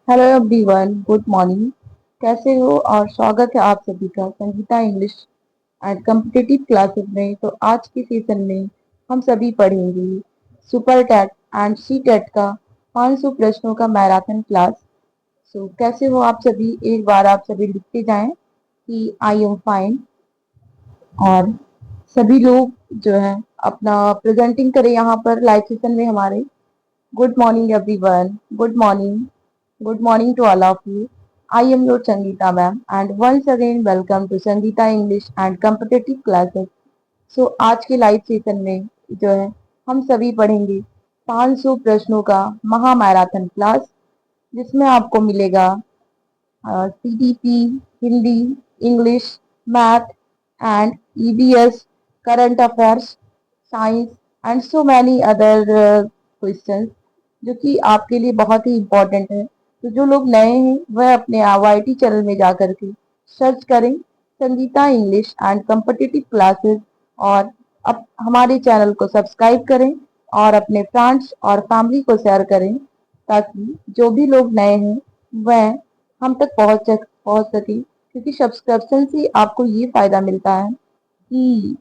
Hello everyone, good morning. कैसे हो? और स्वागत है आप सभी का Sangeeta English and competitive classes में। तो आज के सेशन में हम सभी पढ़ेंगे super TET and C TET का 500 प्रश्नों का मैराथन क्लास। कैसे हो आप सभी? एक बार आप सभी लिखते जाएं कि आई एम फाइन। और सभी लोग जो है अपना प्रेजेंटिंग करें यहाँ पर लाइव सेशन में हमारे। Good morning everyone, good morning, good morning to all of you. I am your Sangeeta ma'am and once again welcome to Sangeeta English and Competitive Classes. आज के लाइव सेशन में जो है हम सभी पढ़ेंगे 500 प्रश्नों का महा मैराथन क्लास, जिसमें आपको मिलेगा CDP, Hindi, English, math and EBS, current affairs, science and so many other questions, जो कि आपके लिए बहुत ही इम्पोर्टेंट है। तो जो लोग नए हैं वह अपने आईआईटी चैनल में जाकर के सर्च करें Sangeeta English and competitive classes, और अब हमारे चैनल को सब्सक्राइब करें और अपने फ्रेंड्स और फैमिली को शेयर करें, ताकि जो भी लोग नए हैं वह हम तक पहुंच सके। क्योंकि सब्सक्रिप्शन से आपको ये फायदा मिलता है कि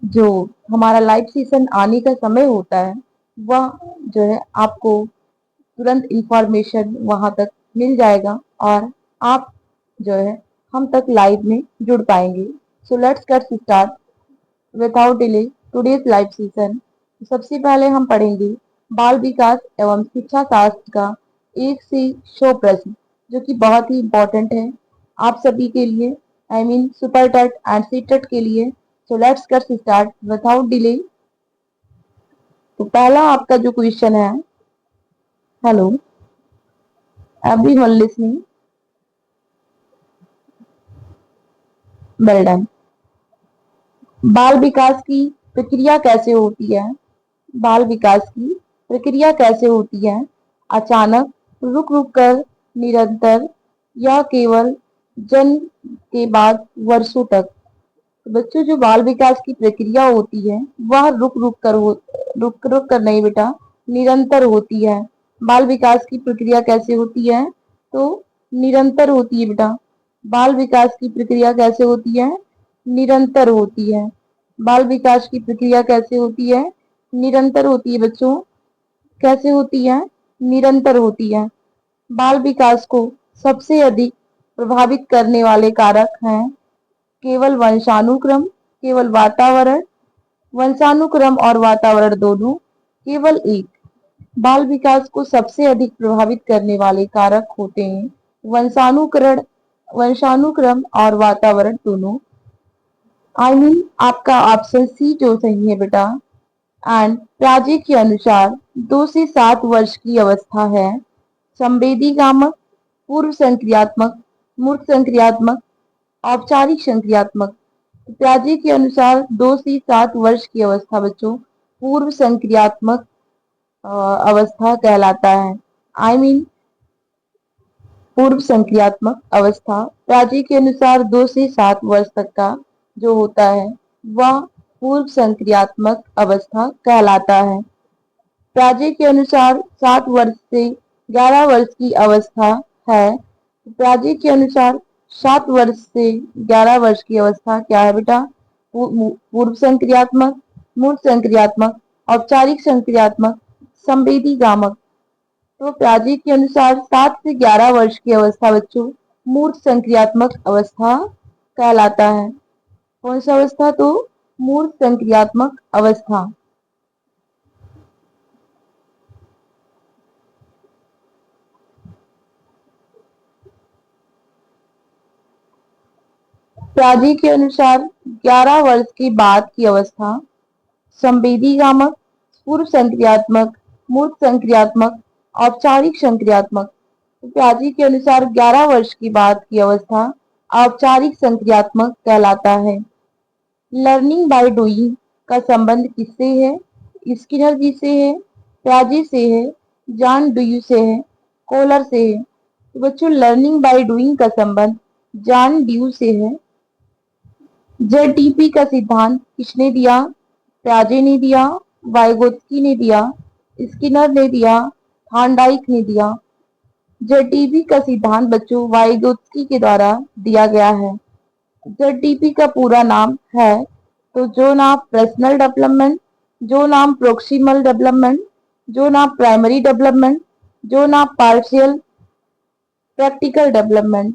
जो हमारा लाइव सेशन आने का समय होता है वह जो है आपको तुरंत इंफॉर्मेशन वहां तक मिल जाएगा और आप जो है हम तक लाइव में जुड़ पाएंगे। सो let's get start without delay today's live session. सबसे पहले हम पढ़ेंगे बाल विकास एवं शिक्षा शास्त्र का 1 से 100 प्रश्न, जो कि बहुत ही इम्पोर्टेंट है आप सभी के लिए, I mean super TET and C TET के लिए। So let's get start without delay. तो पहला आपका जो क्वेश्चन है, hello everyone listening, well done. बाल विकास की प्रक्रिया कैसे होती है? बाल विकास की प्रक्रिया कैसे होती है? अचानक, रुक रुक कर, निरंतर, या केवल जन्म के बाद वर्षों तक? तो बच्चों, जो बाल विकास की प्रक्रिया होती है वह रुक रुक कर नहीं बेटा, निरंतर होती है। बाल विकास की प्रक्रिया कैसे होती है? तो निरंतर होती है बेटा। बाल विकास की प्रक्रिया कैसे होती है? निरंतर होती है। बाल विकास की प्रक्रिया कैसे होती है? निरंतर होती है बच्चों। कैसे होती है? निरंतर होती है। बाल विकास को सबसे अधिक प्रभावित करने वाले कारक हैं केवल वंशानुक्रम, केवल वातावरण, वंशानुक्रम और वातावरण दोनों, केवल एक। बाल विकास को सबसे अधिक प्रभावित करने वाले कारक होते हैं वंशानुकरण, वंशानुक्रम और वातावरण दोनों। आई मीन आपका ऑप्शन सी जो सही है बेटा। एंड राजे के अनुसार 2 से 7 वर्ष की अवस्था है संवेदीगामक, पूर्व संक्रियात्मक, मूर्त संक्रियात्मक, औपचारिक संक्रियात्मक। पिताजी के अनुसार 2 से 7 वर्ष की अवस्था बच्चों पूर्व संक्रियात्मक अवस्था कहलाता है। आई मीन पूर्व संक्रियात्मक अवस्था पिताजी के अनुसार 2 से 7 वर्ष तक का जो होता है वह पूर्व संक्रियात्मक अवस्था कहलाता है। पिताजी के अनुसार 7 वर्ष से 11 वर्ष की अवस्था है। पिताजी के अनुसार 7 वर्ष से 11 वर्ष की अवस्था क्या है बेटा? पूर्व संक्रियात्मक, मूर्त संक्रियात्मक, औपचारिक संक्रियात्मक, संवेदी गामक। तो पिताजी के अनुसार 7 से 11 वर्ष की अवस्था बच्चों मूर्त संक्रियात्मक अवस्था कहलाता है। कौन सा अवस्था? तो मूर्त संक्रियात्मक अवस्था। पिताजी के अनुसार 11 वर्ष के बाद की अवस्था संवेदीगामक, पूर्व संक्रियात्मक, मूर्त संक्रियात्मक, औपचारिक संक्रियात्मक। पिताजी के अनुसार 11 वर्ष के बाद की अवस्था औपचारिक संक्रियात्मक कहलाता है। लर्निंग बाय डूइंग का संबंध किससे है? स्किनर जी से है, पियाजे से है, जॉन ड्यू से है, कोलर से है? तो बच्चों, लर्निंग बाय डूइंग का संबंध जॉन ड्यू से है। जेडटीपी का सिद्धांत किसने दिया? पियाजे ने दिया, वाइगोत्स्की ने दिया, स्किनर ने दिया, थॉर्नडाइक ने दिया। जेडडीपी का सिद्धांत बच्चों वाइगोत्स्की के द्वारा दिया गया है। जेडडीपी का पूरा नाम है तो zone of personal development, zone of proximal development, zone of primary development, zone of partial practical development.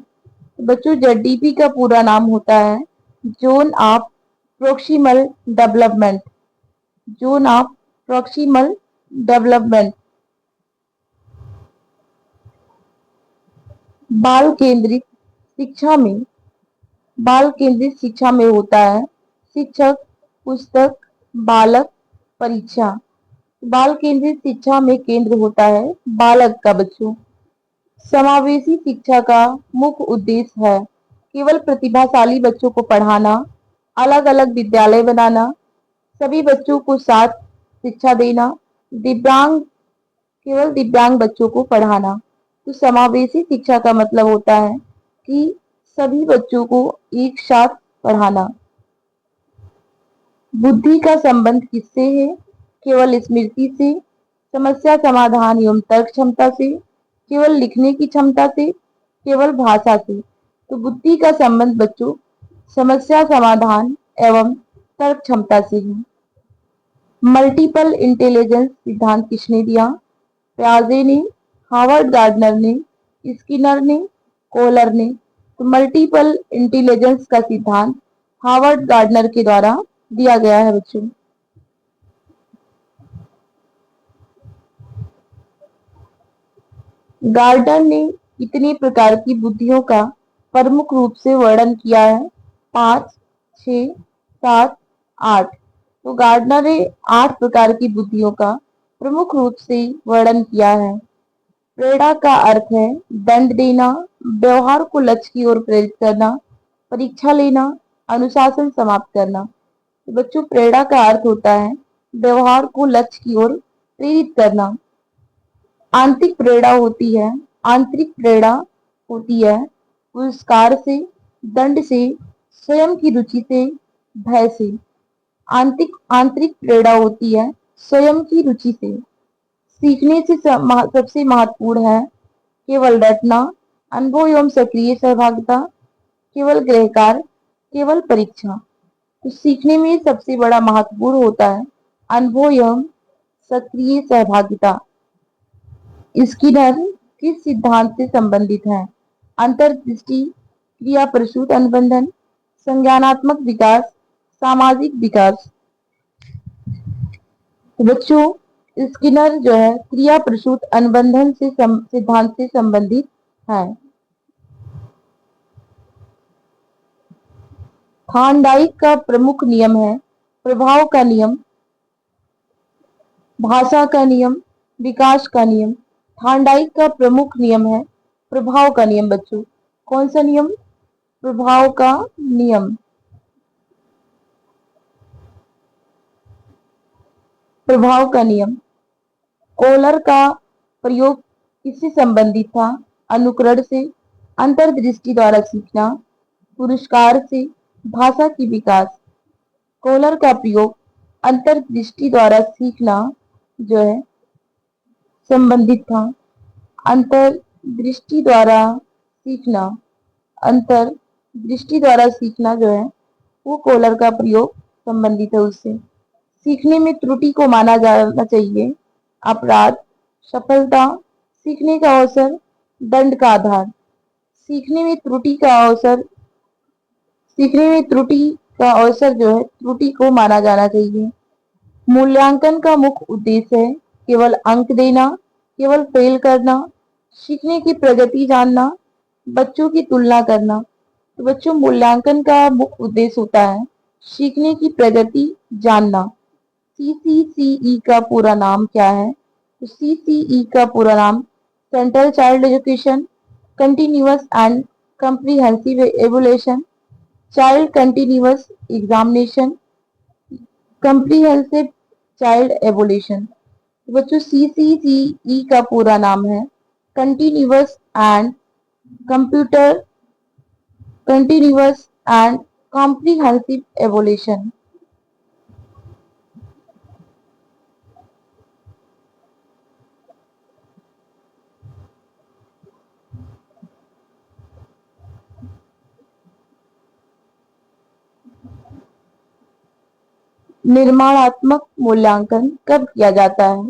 बच्चों जेडडीपी का पूरा नाम होता है zone of proximal development, zone of proximal development. बाल केंद्रित शिक्षा में, बाल केंद्रित शिक्षा में होता है शिक्षक, पुस्तक, बालक, परीक्षा। बाल केंद्रित शिक्षा में केंद्र होता है बालक का बच्चों। समावेशी शिक्षा का मुख्य उद्देश्य है केवल प्रतिभाशाली बच्चों को पढ़ाना, अलग अलग विद्यालय बनाना, सभी बच्चों को साथ शिक्षा देना, दिव्यांग, केवल दिव्यांग बच्चों को पढ़ाना। तो समावेशी शिक्षा का मतलब होता है कि सभी बच्चों को एक साथ पढ़ाना। बुद्धि का संबंध किससे है? केवल स्मृति से, समस्या समाधान एवं तर्क क्षमता से, केवल लिखने की क्षमता से, केवल भाषा से। तो बुद्धि का संबंध बच्चों समस्या समाधान एवं तर्क क्षमता से है। मल्टीपल इंटेलिजेंस सिद्धांत किसने दिया? प्याजे ने, हावर्ड गार्डनर ने, स्किनर ने, कोलर ने। तो मल्टीपल इंटेलिजेंस का सिद्धांत हावर्ड गार्डनर के द्वारा दिया गया है बच्चों। गार्डनर ने कितने प्रकार की बुद्धियों का प्रमुख रूप से वर्णन किया है? 5, 6, 7, 8। तो गार्डनर ने 8 प्रकार की बुद्धियों का प्रमुख रूप से वर्णन किया है। प्रेरणा का अर्थ है दंड देना, व्यवहार को लक्ष्य की ओर प्रेरित करना, परीक्षा लेना, अनुशासन समाप्त करना। तो बच्चों प्रेरणा का अर्थ होता है व्यवहार को लक्ष्य की ओर प्रेरित करना। आंतरिक प्रेरणा होती है, आंतरिक प्रेरणा होती है पुरस्कार से, दंड से, स्वयं की रुचि से, भय से। आंतरिक आंतरिक प्रेरणा होती है स्वयं की रुचि से। सीखने से सबसे महत्वपूर्ण है केवल रटना, अनुभव एवं सक्रिय सहभागिता, केवल गृहकार, केवल परीक्षा। तो सीखने में सबसे बड़ा महत्वपूर्ण होता है अनुभव एवं सक्रिय सहभागिता। स्किनर किस सिद्धांत से संबंधित है? अंतर्दृष्टि, क्रिया प्रसूत अनुबंधन, संज्ञानात्मक विकास, सामाजिक विकास। तो बच्चों स्किनर जो है क्रिया प्रसूत अनुबंधन से सिद्धांत से संबंधित है। थॉर्नडाइक का प्रमुख नियम है प्रभाव का नियम, भाषा का नियम, विकास का नियम। थॉर्नडाइक का प्रमुख नियम है प्रभाव का नियम बच्चों। कौन सा नियम? प्रभाव का नियम। प्रभाव का नियम। कोलर का प्रयोग किससे संबंधित था? अनुकरण से, अंतर्दृष्टि द्वारा सीखना, पुरस्कार से, भाषा की विकास। कोलर का प्रयोग अंतर्दृष्टि द्वारा सीखना जो है संबंधित था। अंतर्दृष्टि द्वारा सीखना, अंतर्दृष्टि द्वारा सीखना जो है वो कोलर का प्रयोग संबंधित है उससे। सीखने में त्रुटि को माना जाना चाहिए अपराध, सफलता, सीखने का अवसर, दंड का आधार। सीखने में त्रुटि का अवसर, सीखने में त्रुटि का अवसर जो है त्रुटि को माना जाना चाहिए। मूल्यांकन का मुख्य उद्देश्य है केवल अंक देना, केवल फेल करना, सीखने की प्रगति जानना, बच्चों की तुलना करना। तो बच्चों मूल्यांकन का मुख्य उद्देश्य होता है सीखने की प्रगति जानना। सीसीसीई का पूरा नाम क्या है? तो सीसीई का पूरा नाम central child education continuous and comprehensive evaluation child continuous examination comprehensive child evolution. बच्चों सीसीसीई का पूरा नाम है continuous and computer continuous and comprehensive evolution. निर्माणात्मक मूल्यांकन कब किया जाता है?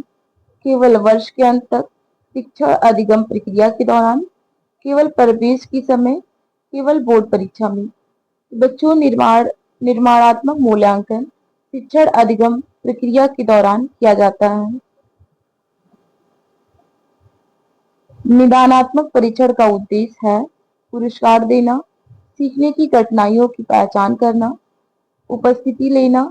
केवल वर्ष के अंत तक, शिक्षण अधिगम प्रक्रिया के दौरान, केवल प्रवेश के समय, केवल बोर्ड परीक्षा में। बच्चों, निर्माणात्मक मूल्यांकन शिक्षण अधिगम प्रक्रिया के दौरान किया जाता है। निदानात्मक परीक्षण का उद्देश्य है पुरस्कार देना, सीखने की कठिनाइयों की पहचान करना, उपस्थिति लेना,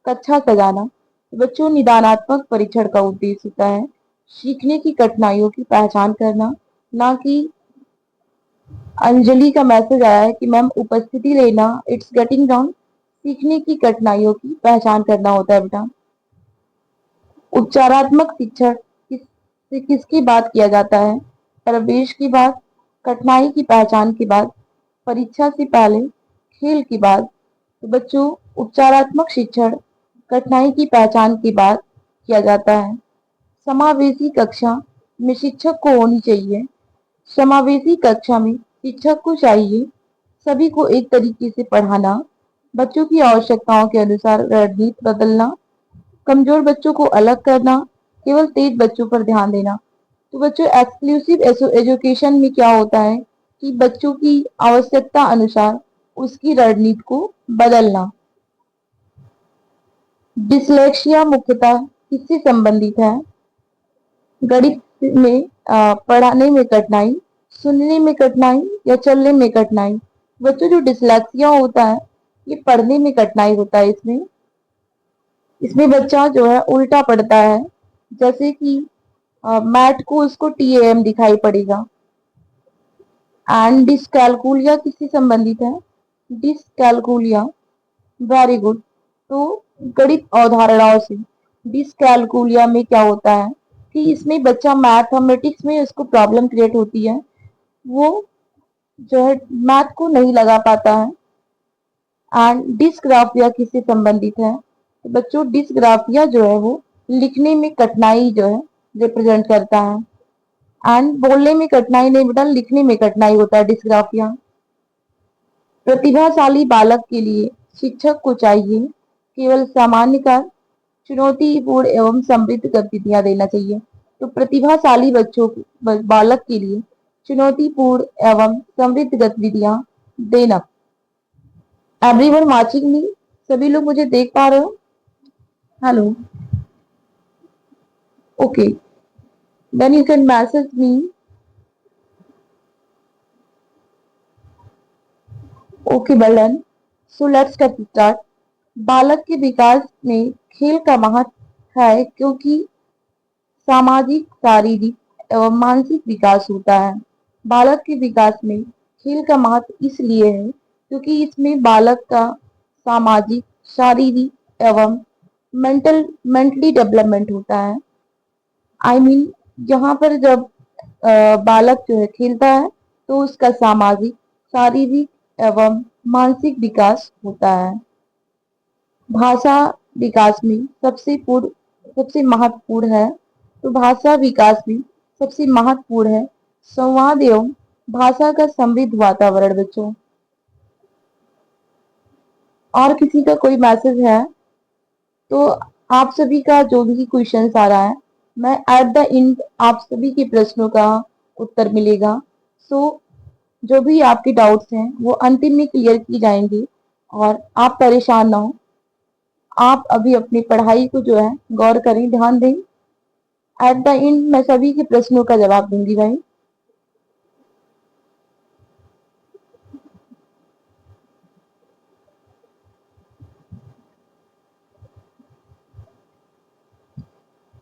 कक्षा सजाना। बच्चों, निदानात्मक परीक्षण का उद्देश्य होता है सीखने की कठिनाइयों की पहचान करना, ना कि अंजलि का मैसेज आया है कि मैम उपस्थिति लेना, इट्स गेटिंग डाउन। सीखने की कठिनाइयों की पहचान करना होता है बेटा। उपचारात्मक शिक्षण किसकी बात किया जाता है? प्रवेश की बात, कठिनाई की पहचान की बात, परीक्षा से पहले, खेल की बात। तो बच्चों, उपचारात्मक शिक्षण कठिनाई की पहचान की बात किया जाता है। समावेशी कक्षा में शिक्षक को होनी चाहिए। समावेशी कक्षा में शिक्षक को चाहिए सभी को एक तरीके से पढ़ाना, बच्चों की आवश्यकताओं के अनुसार रणनीति बदलना, कमजोर बच्चों को अलग करना, केवल तेज बच्चों पर ध्यान देना। तो बच्चों, एक्सक्लूसिव एजुकेशन में क्या होता है कि बच्चों की आवश्यकता अनुसार उसकी रणनीति को बदलना। डिसलेक्सिया मुख्यतः किससे संबंधित है? गणित में पढ़ाने में कठिनाई, सुनने में कठिनाई या चलने में कठिनाई। बच्चों, जो डिसलेक्सिया होता है ये पढ़ने में कठिनाई होता है। इसमें इसमें बच्चा जो है उल्टा पढ़ता है, जैसे कि मैट को उसको TAM दिखाई पड़ेगा। एंड डिसकैलकुलिया किससे संबंधित है? Dyscalculia, very good. तो गणित अवधारणाओं से डिसकैलकुलिया में क्या होता है कि इसमें बच्चा मैथमेटिक्स में उसको प्रॉब्लम क्रिएट होती है, वो जो है मैथ को नहीं लगा पाता है। एंड डिस्ग्राफिया किससे संबंधित है? तो बच्चों, डिस्ग्राफिया जो है वो लिखने में कठिनाई जो है रिप्रेजेंट करता है। एंड बोलने में कठिनाई नहीं बेटा, लिखने में कठिनाई होता है डिस्ग्राफिया। प्रतिभाशाली बालक के लिए शिक्षक को चाहिए केवल सामान्य कार्य, चुनौतीपूर्ण एवं समृद्ध गतिविधियां देना चाहिए। तो प्रतिभाशाली बच्चों बालक के लिए चुनौतीपूर्ण एवं समृद्ध गतिविधियां देना। एवरीवन वाचिंग मी, सभी लोग मुझे देख पा रहे हो? Hello, okay, then you can message me. Okay, well done. So let's get start. बालक के विकास में खेल का महत्व है क्योंकि सामाजिक, शारीरिक एवं मानसिक विकास होता है। बालक के विकास में खेल का महत्व इसलिए है क्योंकि इसमें बालक का सामाजिक, शारीरिक एवं मेंटली डेवलपमेंट होता है। आई मीन यहाँ पर जब बालक जो है खेलता है तो उसका सामाजिक, शारीरिक एवं मानसिक विकास होता है। भाषा विकास में सबसे महत्वपूर्ण है। तो भाषा विकास में सबसे महत्वपूर्ण है संवाद एवं भाषा का समृद्ध वातावरण। बच्चों, और किसी का कोई मैसेज है तो आप सभी का जो भी क्वेश्चन आ रहा है, मैं एट द एंड आप सभी के प्रश्नों का उत्तर मिलेगा। सो जो भी आपके डाउट्स हैं वो अंतिम में क्लियर की जाएंगे और आप परेशान ना हो। आप अभी अपनी पढ़ाई को जो है गौर करें, ध्यान दें। एट द एंड मैं सभी के प्रश्नों का जवाब दूंगी भाई।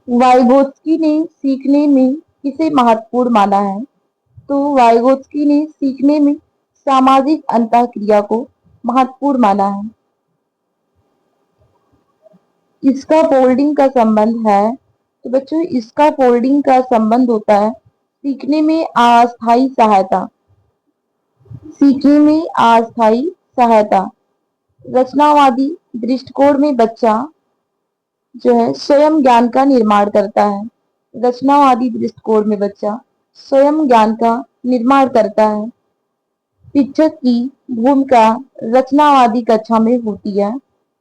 वाइगोत्स्की ने सीखने में किसे महत्वपूर्ण माना है? तो वाइगोत्स्की ने सीखने में सामाजिक अंतःक्रिया को महत्वपूर्ण माना है। इसका फोल्डिंग का संबंध है, तो बच्चों इसका फोल्डिंग का संबंध होता है सीखने में अस्थायी सहायता। सीखने में अस्थायी सहायता। रचनावादी दृष्टिकोण में बच्चा जो है स्वयं ज्ञान का निर्माण करता है। रचनावादी दृष्टिकोण में बच्चा स्वयं ज्ञान का निर्माण करता है। शिक्षक की भूमिका रचनावादी कक्षा में होती है।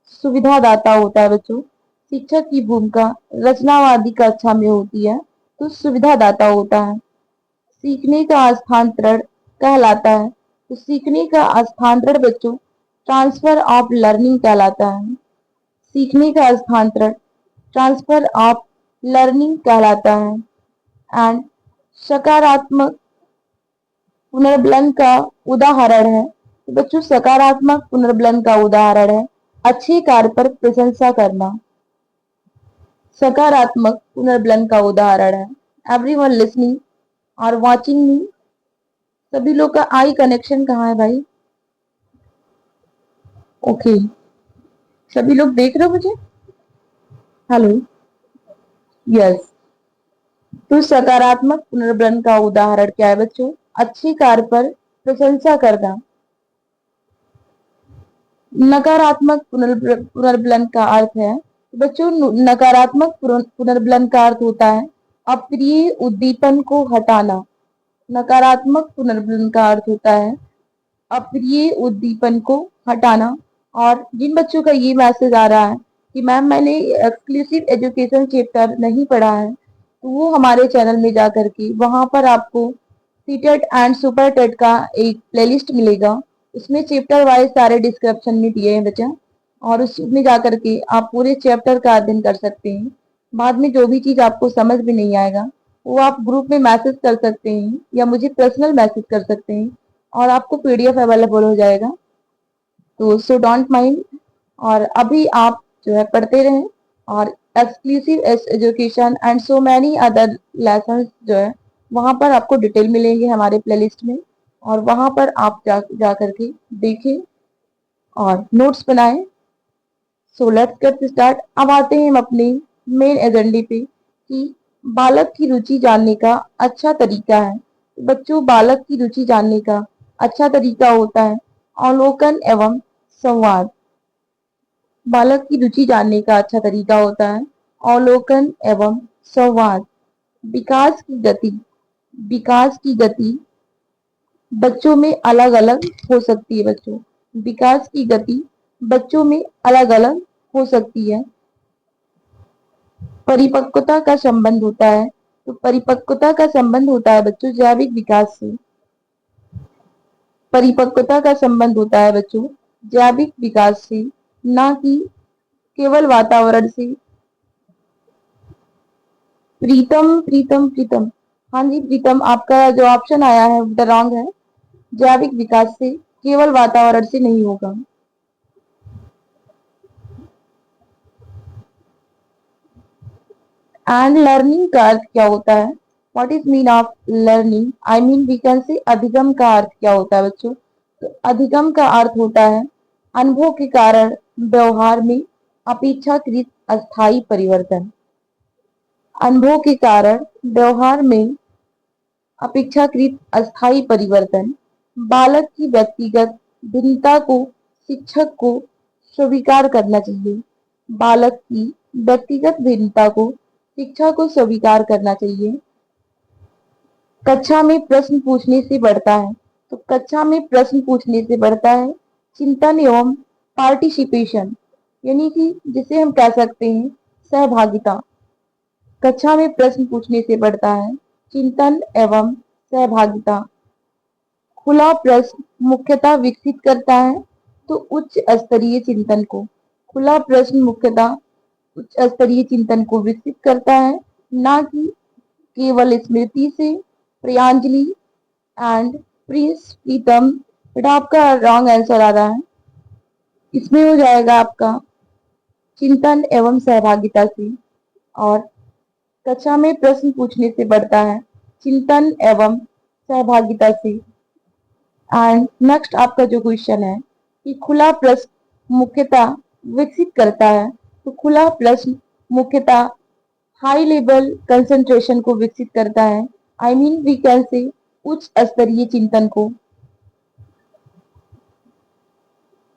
सुविधादाता होता है बच्चों। शिक्षक की भूमिका रचनावादी कक्षा में होती है, तो सुविधादाता होता है। सीखने का स्थानांतरण कहलाता है, तो सीखने का स्थानांतरण बच्चों ट्रांसफर ऑफ लर्निंग कहलाता है। सीखने का स्थानांतरण ट्रांसफर ऑफ लर्निंग कहलाता है। एंड सकारात्मक पुनर्बलन का उदाहरण है, तो बच्चों सकारात्मक पुनर्बलन का उदाहरण है अच्छे कार्य पर प्रशंसा करना। सकारात्मक पुनर्बलन का उदाहरण है एवरीवन लिसनिंग और वाचिंग मी। सभी लोग का आई कनेक्शन कहाँ है भाई? ओके, सभी लोग देख रहे हो मुझे? Hello, yes. तो सकारात्मक पुनर्बलन का उदाहरण क्या है बच्चों? अच्छे कार्य पर प्रशंसा करना। नकारात्मक पुनर्बलन का अर्थ है बच्चों, नकारात्मक पुनर्बलन का अर्थ होता है अप्रिय उद्दीपन को हटाना। नकारात्मक पुनर्बलन का अर्थ होता है अप्रिय उद्दीपन को हटाना। और जिन बच्चों का ये मैसेज आ रहा है कि मैम मैंने एक्सक्लूसिव एजुकेशन चैप्टर नहीं पढ़ा है, तो वो हमारे चैनल में जा करके वहां पर आपको सीटेट एंड सुपर टेट का एक प्लेलिस्ट मिलेगा। उसमें चैप्टर वाइज सारे डिस्क्रिप्शन में दिए हैं बच्चा, और उसमें जा करके आप पूरे चैप्टर का अध्ययन कर सकते हैं। बाद में जो भी चीज आपको समझ में नहीं आएगा वो आप ग्रुप में मैसेज कर सकते हैं या मुझे पर्सनल मैसेज कर सकते हैं, और आपको पीडीएफ अवेलेबल हो जाएगा। तो सो डोंट माइंड, और अभी आप जो है पढ़ते रहें। और exclusive education and so many other lesson जो है वहां पर आपको डिटेल मिलेंगे हमारे प्लेलिस्ट में, और वहां पर आप जा करके देखें और नोट्स बनाएं। सो लेट्स गेट स्टार्ट। अब आते हैं हम अपने मेन एजेंडे पे कि बालक की रुचि जानने का अच्छा तरीका है। बच्चों, बालक की रुचि जानने का अच्छा तरीका होता है अवलोकन एवं संवाद। बालक की रुचि जानने का अच्छा तरीका होता है अवलोकन एवं संवाद। विकास की गति, विकास की गति बच्चों में अलग अलग हो सकती है बच्चों। विकास की गति बच्चों में अलग अलग हो सकती है। परिपक्वता का संबंध होता है, तो परिपक्वता का संबंध होता है बच्चों जैविक विकास से। परिपक्वता का संबंध होता है बच्चों जैविक विकास से, ना कि केवल वातावरण से। प्रीतम प्रीतम प्रीतम, हाँ जी प्रीतम, आपका जो ऑप्शन आया है वो रॉन्ग है। जैविक विकास से केवल वातावरण से नहीं होगा। एंड लर्निंग का अर्थ क्या होता है? What is mean of learning? I mean we can say अधिगम का अर्थ क्या होता है बच्चों? तो अधिगम का अर्थ होता है अनुभव के कारण व्यवहार में अपेक्षाकृत अस्थायी परिवर्तन। अनुभव के कारण व्यवहार में अपेक्षाकृत अस्थायी परिवर्तन। बालक की व्यक्तिगत भिन्नता को शिक्षक को स्वीकार करना चाहिए। बालक की व्यक्तिगत भिन्नता को शिक्षा को स्वीकार करना चाहिए। कक्षा में प्रश्न पूछने से बढ़ता है, तो कक्षा में प्रश्न पूछने से बढ़ता है चिंतन एवं पार्टिसिपेशन, यानी कि जिसे हम कह सकते हैं सहभागिता। कक्षा में प्रश्न पूछने से बढ़ता है चिंतन एवं सहभागिता। खुला प्रश्न मुख्यतः विकसित करता है तो उच्च स्तरीय चिंतन को। खुला प्रश्न मुख्यतः उच्च स्तरीय चिंतन को विकसित करता है, ना कि केवल स्मृति से। प्रियांजलि एंड प्रिंस प्रीतम, बेटा आपका रॉन्ग आंसर आ रहा है। इसमें हो जाएगा आपका चिंतन एवं सहभागिता से, और कक्षा में प्रश्न पूछने से बढ़ता है चिंतन एवं सहभागिता से। एंड नेक्स्ट आपका जो क्वेश्चन है कि खुला प्रश्न मुख्यतः विकसित करता है, तो खुला प्रश्न मुख्यतः हाई लेवल कंसंट्रेशन को विकसित करता है। आई मीन वी कैन से उच्च स्तरीय चिंतन को।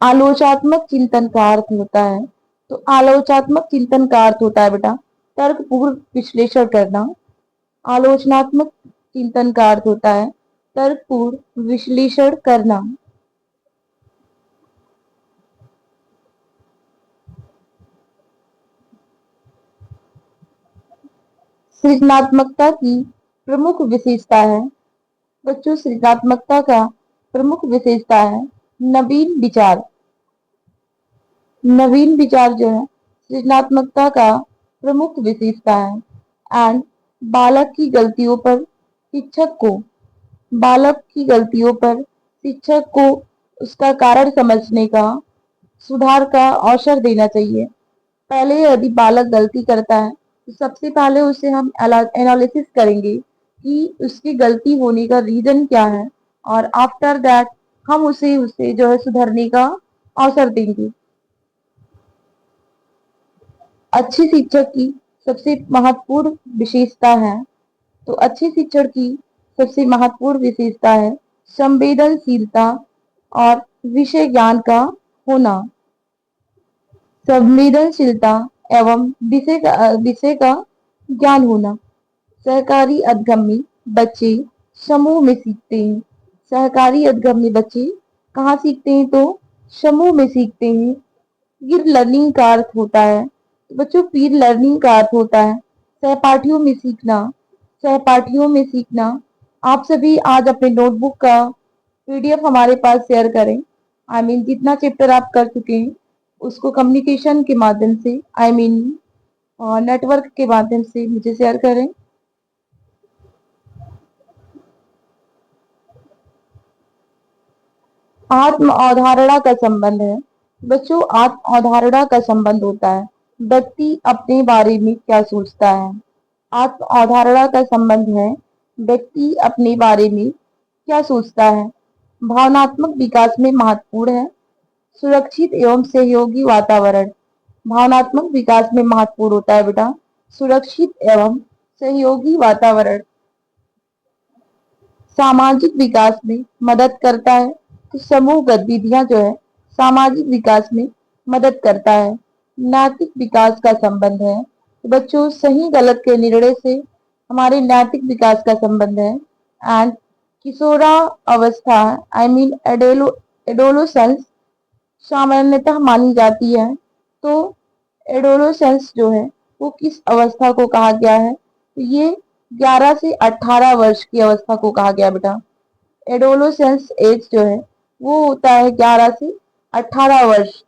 आलोचनात्मक चिंतन का अर्थ होता है, तो आलोचनात्मक चिंतन का अर्थ होता है बेटा तर्कपूर्ण विश्लेषण करना। आलोचनात्मक चिंतन का अर्थ होता है तर्कपूर्ण विश्लेषण करना। सृजनात्मकता की प्रमुख विशेषता है। बच्चों, सृजनात्मकता का प्रमुख विशेषता है नवीन विचार। नवीन विचार जो है सृजनात्मकता का प्रमुख विशेषता है। एंड बालक की गलतियों पर शिक्षक को बालक की गलतियों पर शिक्षक को उसका कारण समझने का, सुधार का अवसर देना चाहिए। पहले यदि बालक गलती करता है तो सबसे पहले उसे हम एनालिसिस करेंगे कि उसकी गलती होने का रीजन क्या है, और आफ्टर दैट हम उसे उसे जो है सुधरने का अवसर देंगे। अच्छी शिक्षक की सबसे महत्वपूर्ण विशेषता है, तो अच्छे शिक्षक की सबसे महत्वपूर्ण विशेषता है संवेदनशीलता और विषय ज्ञान का होना। संवेदनशीलता एवं विषय का ज्ञान होना। सहकारी अधगम्य बच्चे समूह में सीखते हैं। सहकारी अधगम्य बच्चे कहाँ सीखते हैं? तो समूह में सीखते हैं। पीर लर्निंग का अर्थ होता है, बच्चों पीर लर्निंग का अर्थ होता है सहपाठियों में सीखना। सहपाठियों में सीखना। आप सभी आज अपने नोटबुक का पीडीएफ हमारे पास शेयर करें। जितना चैप्टर आप कर चुके हैं उसको कम्युनिकेशन के माध्यम से, नेटवर्क के माध्यम से मुझे शेयर करें। आत्म अवधारणा का संबंध है। बच्चों, आत्म अवधारणा का संबंध होता है व्यक्ति अपने बारे में क्या सोचता है। आत्म अवधारणा का संबंध है व्यक्ति अपने बारे में क्या सोचता है। भावनात्मक विकास में महत्वपूर्ण है सुरक्षित एवं सहयोगी वातावरण। भावनात्मक विकास में महत्वपूर्ण होता है बेटा सुरक्षित एवं सहयोगी वातावरण। सामाजिक विकास में मदद करता है, तो समूह गतिविधियां जो है सामाजिक विकास में मदद करता है। नैतिक विकास का संबंध है, तो बच्चों सही गलत के निर्णय से हमारे नैतिक विकास का संबंध है। एंड किशोरा अवस्था एडोलोसेंस सामान्यतः मानी जाती है, तो एडोलोसेंस जो है वो किस अवस्था को कहा गया है? तो ये 11 से 18 वर्ष की अवस्था को कहा गया बेटा। एडोलोसेंस एज जो है वो होता है 11 से 18 वर्ष।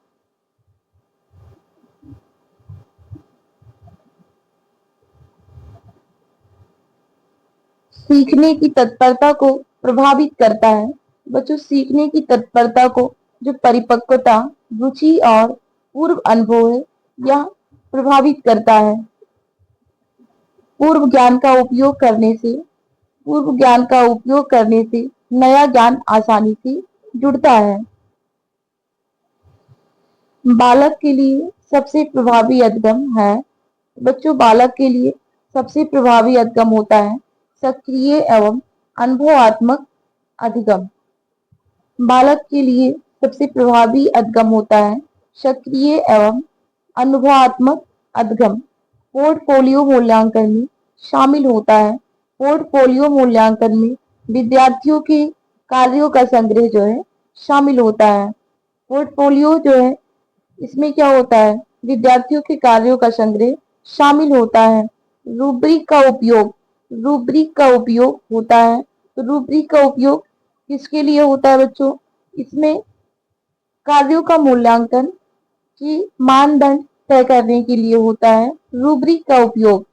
सीखने की तत्परता को प्रभावित करता है। बच्चों, सीखने की तत्परता को जो परिपक्वता, रुचि और पूर्व अनुभव है यह प्रभावित करता है। पूर्व ज्ञान का उपयोग करने से पूर्व ज्ञान का उपयोग करने से नया ज्ञान आसानी से जुड़ता है। बालक के लिए सबसे प्रभावी अधिगम है। बच्चों, बालक के लिए सबसे प्रभावी अधिगम होता है सक्रिय एवं अनुभवात्मक अधिगम। बालक के लिए सबसे प्रभावी अधिगम होता है सक्रिय एवं अनुभवात्मक अधिगम। पोर्टफोलियो मूल्यांकन में शामिल होता है। पोर्टफोलियो मूल्यांकन में विद्यार्थियों के कार्यों का संग्रह जो है शामिल होता है। पोर्टफोलियो जो है इसमें क्या होता है? विद्यार्थियों के कार्यों का संग्रह शामिल होता है। रूब्रिक का उपयोग होता है। तो रूब्रिक का उपयोग किसके लिए होता है बच्चों? इसमें कार्यों का मूल्यांकन की मानदंड तय करने के लिए होता है रूब्रिक का उपयोग।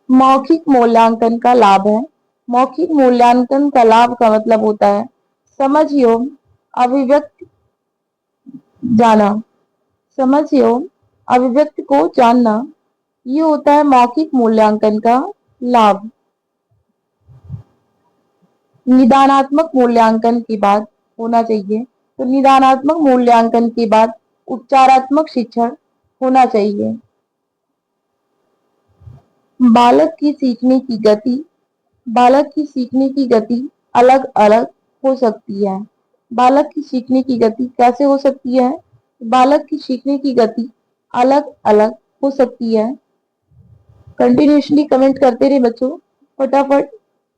मौखिक मूल्यांकन का लाभ है। मौखिक मूल्यांकन का लाभ का मतलब होता है समझ एवं अभिव्यक्त जाना। समझ एवं अभिव्यक्त को जानना, ये होता है मौखिक मूल्यांकन का लाभ। निदानात्मक मूल्यांकन के बाद होना चाहिए, तो निदानात्मक मूल्यांकन के बाद उपचारात्मक शिक्षण होना चाहिए। बालक की सीखने की गति बालक की सीखने की गति अलग अलग हो सकती है। बालक की सीखने की गति कैसे हो सकती है? बालक की सीखने की गति अलग अलग हो सकती है। कंटिन्यूसली कमेंट करते रहे बच्चों फटाफट।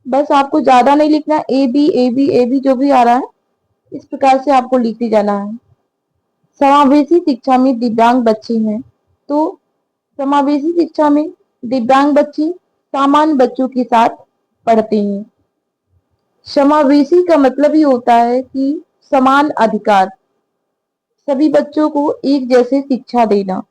बस आपको ज्यादा नहीं लिखना, A B A B A B जो भी आ रहा है इस प्रकार से आपको लिखते जाना है। समावेशी शिक्षा में दिव्यांग बच्चे हैं तो समावेशी शिक्षा में दिव्यांग बच्चे सामान्य बच्चों के साथ पढ़ते हैं। समावेशी का मतलब ही होता है कि समान अधिकार, सभी बच्चों को एक जैसे शिक्षा देना।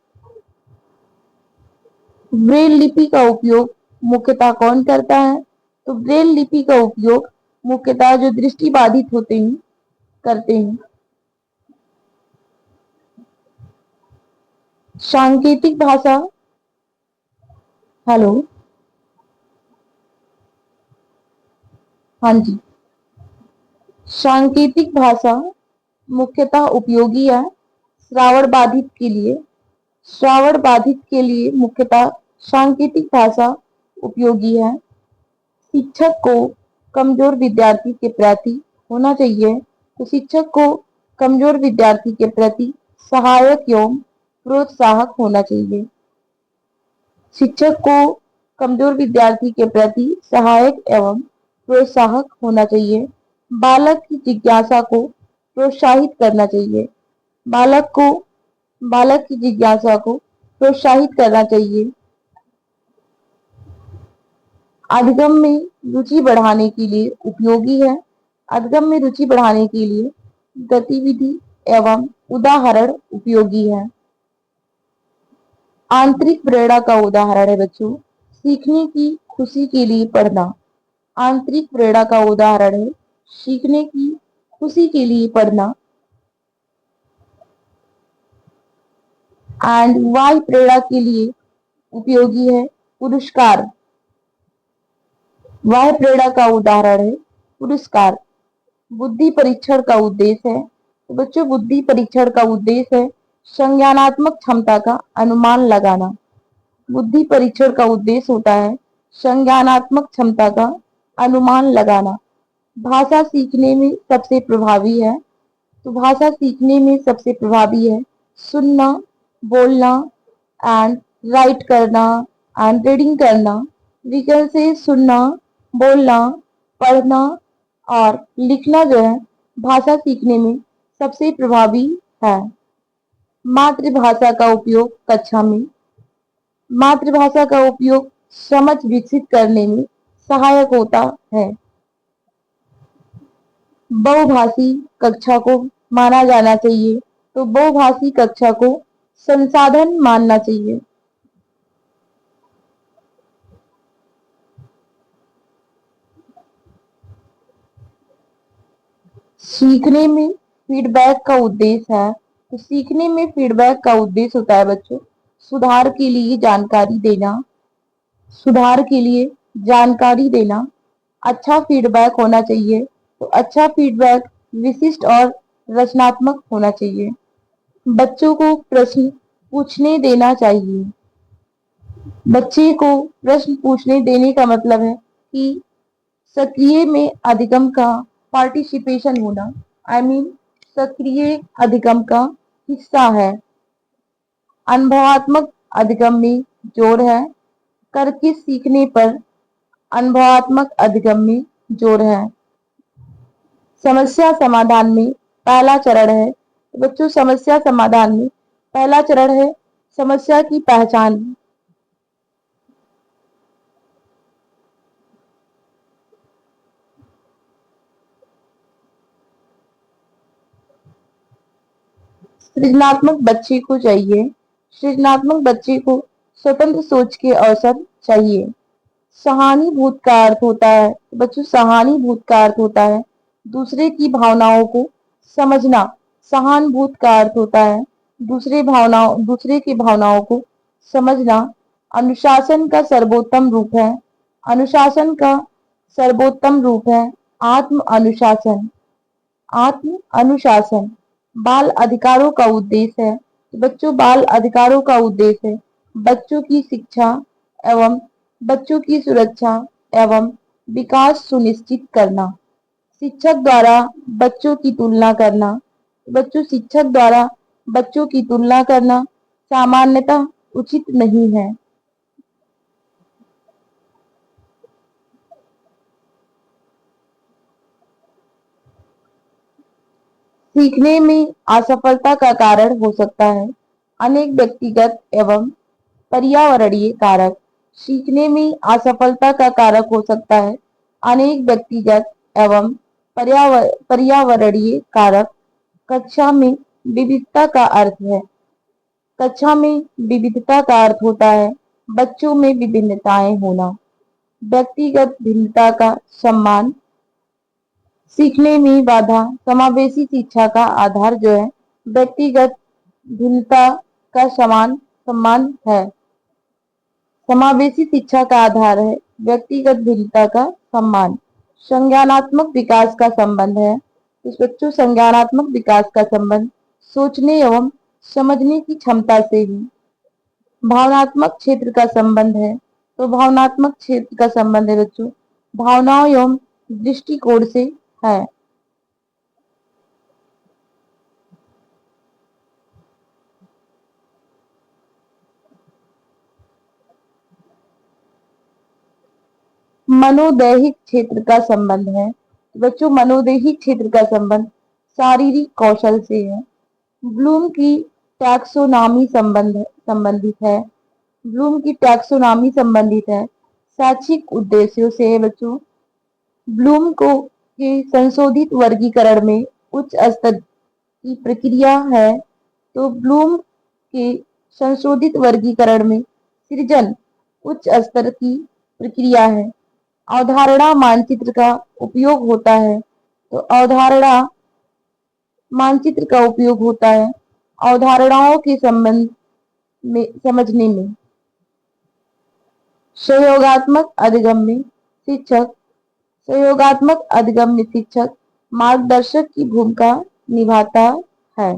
ब्रेल लिपि का उपयोग मुख्यतः कौन करता है? तो ब्रेल लिपि का उपयोग मुख्यतः जो दृष्टिबाधित होते हैं करते हैं। सांकेतिक भाषा, हेलो, हाँ जी, सांकेतिक भाषा मुख्यतः उपयोगी है श्रावण बाधित के लिए। श्रावण बाधित के लिए मुख्यतः सांकेतिक भाषा उपयोगी है। शिक्षक को कमजोर विद्यार्थी के प्रति होना चाहिए, तो शिक्षक को कमजोर विद्यार्थी के प्रति सहायक एवं प्रोत्साहक होना चाहिए। शिक्षक को कमजोर विद्यार्थी के प्रति सहायक एवं प्रोत्साहक होना चाहिए। बालक की जिज्ञासा को प्रोत्साहित करना चाहिए। बालक को बालक की जिज्ञासा को प्रोत्साहित करना चाहिए। अधिगम में रुचि बढ़ाने के लिए उपयोगी है। अधिगम में रुचि बढ़ाने के लिए गतिविधि एवं उदाहरण उपयोगी है। आंतरिक प्रेरणा का उदाहरण है बच्चों, सीखने की खुशी के लिए पढ़ना। आंतरिक प्रेरणा का उदाहरण है सीखने की खुशी के लिए पढ़ना। एंड बाह्य प्रेरणा के लिए उपयोगी है पुरस्कार। बाह्य प्रेरणा का उदाहरण है पुरस्कार। बुद्धि परीक्षण का उद्देश्य है, तो बच्चों बुद्धि परीक्षण का उद्देश्य है संज्ञानात्मक क्षमता का अनुमान लगाना। बुद्धि परीक्षण का उद्देश्य होता है संज्ञानात्मक क्षमता का अनुमान लगाना। भाषा सीखने में सबसे प्रभावी है, तो भाषा सीखने में सबसे प्रभावी है सुनना, बोलना एंड राइट करना एंड रीडिंग करना। विकल्प से सुनना, बोलना, पढ़ना और लिखना जो है भाषा सीखने में सबसे प्रभावी है। मातृभाषा का उपयोग कक्षा में। मातृभाषा का उपयोग समझ विकसित करने में सहायक होता है। बहुभाषी कक्षा को माना जाना चाहिए, तो बहुभाषी कक्षा को संसाधन मानना चाहिए। सीखने में फीडबैक का उद्देश्य है, तो सीखने में फीडबैक का उद्देश्य होता है बच्चों सुधार के लिए जानकारी देना। सुधार के लिए जानकारी देना। अच्छा फीडबैक होना चाहिए, तो अच्छा फीडबैक विशिष्ट और रचनात्मक होना चाहिए। बच्चों को प्रश्न पूछने देना चाहिए। बच्चे को प्रश्न पूछने देने का मतलब है कि सक्रिय में अधिगम का पार्टिसिपेशन होना। आई मीन सक्रिय अधिगम का हिस्सा है। अनुभवात्मक अधिगम में जोर है, करके सीखने पर अनुभवात्मक अधिगम में जोर है। समस्या समाधान में पहला चरण है, तो बच्चों समस्या समाधान में पहला चरण है समस्या की पहचान। सृजनात्मक बच्चे को चाहिए, सृजनात्मक बच्चे को स्वतंत्र सोच के अवसर चाहिए। सहानुभूत का अर्थ होता है, बच्चों सहानुभूत का अर्थ होता है दूसरे की भावनाओं को समझना। सहानुभूत का अर्थ होता है दूसरे की भावनाओं को समझना। अनुशासन का सर्वोत्तम रूप है, अनुशासन का सर्वोत्तम रूप है आत्म अनुशासन। आत्म अनुशासन। बाल अधिकारों का उद्देश्य है, तो बच्चों बाल अधिकारों का उद्देश्य है बच्चों की शिक्षा एवं बच्चों की सुरक्षा एवं विकास सुनिश्चित करना। शिक्षक द्वारा बच्चों की तुलना करना। बच्चों शिक्षक द्वारा बच्चों की तुलना करना सामान्यतः उचित नहीं है। सीखने में असफलता का कारण हो सकता है अनेक व्यक्तिगत एवं पर्यावरणीय कारक। सीखने में असफलता का कारक हो सकता है अनेक व्यक्तिगत एवं पर्यावरणीय कारक। कक्षा में विविधता का अर्थ है। कक्षा में विविधता का अर्थ होता है बच्चों में विभिन्नताएं होना। व्यक्तिगत भिन्नता का सम्मान। सीखने में बाधा। समावेशी शिक्षा का आधार जो है व्यक्तिगत भिन्नता का समान सम्मान है। समावेशी शिक्षा का आधार है व्यक्तिगत भिन्नता का सम्मान। संज्ञानात्मक विकास का संबंध है। इस बच्चों संज्ञानात्मक विकास का संबंध सोचने एवं समझने की क्षमता से ही। भावनात्मक क्षेत्र का संबंध है। तो भावनात्मक क्षेत्र का संबंध है बच्चों भावनाओं एवं दृष्टिकोण से है। मनोदैहिक क्षेत्र का संबंध है। बच्चों मनोदैहिक क्षेत्र का संबंध शारीरिक कौशल से है। ब्लूम की टैक्सोनॉमी संबंधित है। ब्लूम की टैक्सोनॉमी संबंधित है शैक्षिक उद्देश्यों से है बच्चों। ब्लूम को के संशोधित वर्गीकरण में उच्च स्तर की प्रक्रिया है। तो ब्लूम के संशोधित वर्गीकरण में सृजन उच्च स्तर की प्रक्रिया है। अवधारणा मानचित्र का उपयोग होता है। तो अवधारणा मानचित्र का उपयोग होता है अवधारणाओं के संबंध में समझने में। सहयोगात्मक अधिगम्य शिक्षक। सहयोगात्मक अधिगम्य शिक्षक मार्गदर्शक की भूमिका निभाता है।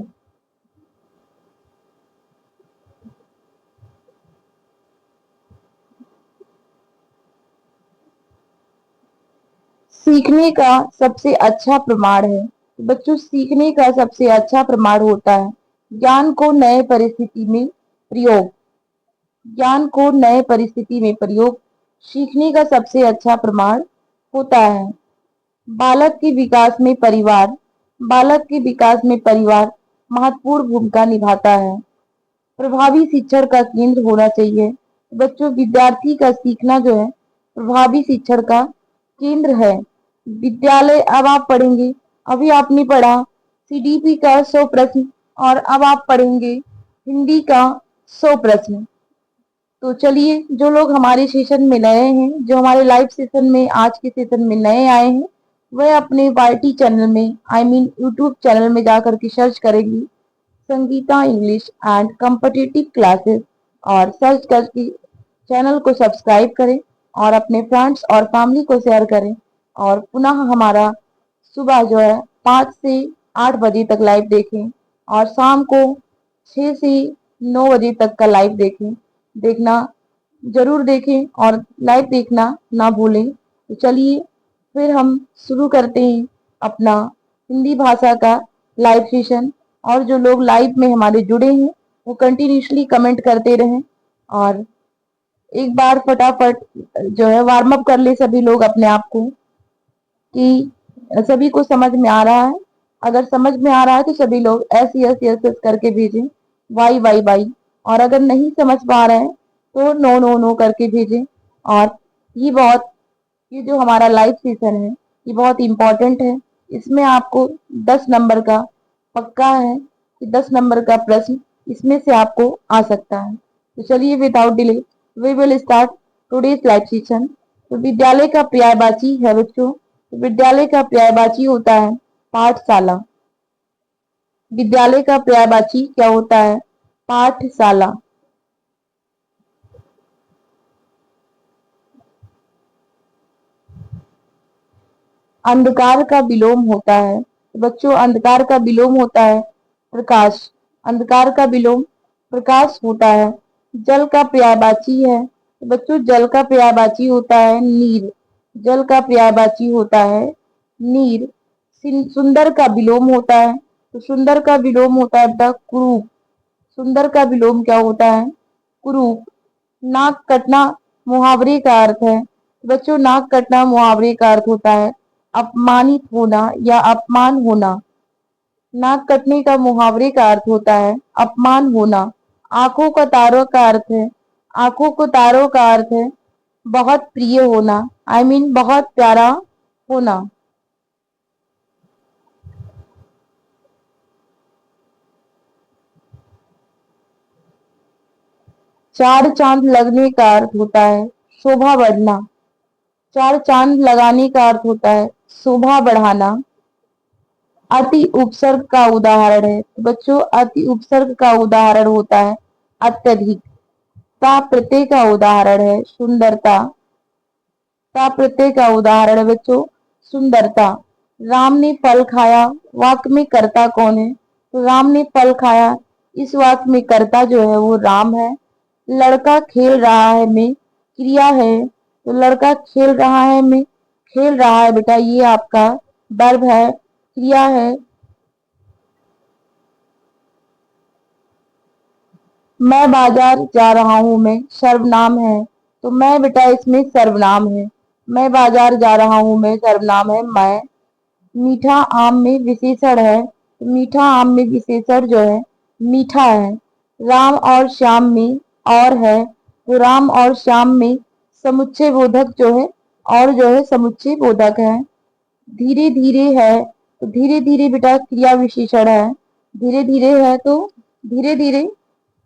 सीखने का सबसे अच्छा प्रमाण है। बच्चों सीखने का सबसे अच्छा प्रमाण होता है ज्ञान को नए परिस्थिति में प्रयोग। ज्ञान को नए परिस्थिति में प्रयोग सीखने का सबसे अच्छा प्रमाण होता है। बालक के विकास में परिवार। बालक के विकास में परिवार महत्वपूर्ण भूमिका निभाता है। प्रभावी शिक्षण का केंद्र होना चाहिए। बच्चों विद्यार्थी का सीखना जो है प्रभावी शिक्षण का केंद्र है। विद्यालय अब आप पढ़ेंगे अभी आपने पढ़ा सीडीपी का 100 प्रश्न और अब आप पढ़ेंगे हिंदी का 100 प्रश्न। तो चलिए जो लोग हमारे सेशन में नए हैं जो हमारे लाइव सेशन में आज के सेशन में नए आए हैं वह अपने वाईटी चैनल में यूट्यूब चैनल में जाकर के सर्च करेंगी Sangeeta English and competitive classes और सर्च करके चैनल को सब्सक्राइब करें और अपने फ्रेंड्स और फैमिली को शेयर करें और पुनः हमारा सुबह जो है 5 से 8 बजे तक लाइव देखें और शाम को 6 से 9 बजे तक का लाइव देखना जरूर देखें और लाइव देखना ना भूलें। तो चलिए फिर हम शुरू करते हैं अपना हिंदी भाषा का लाइव सेशन और जो लोग लाइव में हमारे जुड़े हैं वो कंटिन्यूसली कमेंट करते रहें और एक बार फटाफट जो है वार्म अप कर ले सभी लोग अपने आप को कि सभी को समझ में आ रहा है। अगर समझ में आ रहा है तो सभी लोग एस यस यस यस करके भेजें वाई वाई वाई और अगर नहीं समझ पा रहे हैं तो नो नो नो करके भेजें। और ये जो हमारा लाइव सेशन है ये बहुत इम्पोर्टेंट है। इसमें आपको 10 नंबर का पक्का है कि 10 नंबर का प्रश्न इसमें से आपको आ सकता है। तो चलिए without delay we will start today's live session. तो विद्यालय का पर्यायवाची है बच्चों। तो विद्यालय का पर्यायवाची होता है पाठशाला। विद्यालय का पर्यायवाची क्या होता है पाठशाला। अंधकार का विलोम होता है। तो बच्चों अंधकार का विलोम होता है प्रकाश। अंधकार का विलोम प्रकाश होता है। जल का पर्यायवाची है। तो बच्चों जल का पर्यायवाची होता है नीर। जल का पर्यायवाची होता है नीर। सुंदर का विलोम होता है। तो सुंदर का विलोम होता है द कुरूप। सुंदर का विलोम क्या होता है कुरूप। नाक कटना मुहावरे का अर्थ है। बच्चों नाक कटना मुहावरे का अर्थ होता है अपमानित होना या अपमान होना। नाक कटने का मुहावरे का अर्थ होता है अपमान होना। आंखों का तारों का अर्थ है आंखों को तारों का अर्थ है बहुत प्रिय होना। बहुत प्यारा होना। चार चांद लगने का अर्थ होता है शोभा बढ़ना। चार चांद लगाने का अर्थ होता है शोभा बढ़ाना। अति उपसर्ग का उदाहरण है तो बच्चों अति उपसर्ग का उदाहरण होता है अत्यधिक। ता प्रत्यय का उदाहरण है सुंदरता। ता प्रत्यय का उदाहरण है बच्चों सुंदरता। राम ने फल खाया वाक्य में कर्ता कौन है तो राम ने फल खाया इस वाक्य में कर्ता जो है वो राम है। लड़का खेल रहा है में क्रिया है तो लड़का खेल रहा है में खेल रहा है बेटा ये आपका वर्ब है क्रिया है। मैं बाजार जा रहा हूं मैं सर्वनाम है तो मैं बेटा इसमें सर्वनाम है। मैं बाजार जा रहा हूं मैं सर्वनाम है मैं। मीठा आम में विशेषण है तो मीठा आम में विशेषण जो है मीठा है। राम और श्याम में और है तो राम और श्याम में समुच्चय बोधक जो है और जो है समुच्चय बोधक है। धीरे धीरे है तो धीरे धीरे बेटा क्रिया विशेषण है। धीरे धीरे है तो धीरे धीरे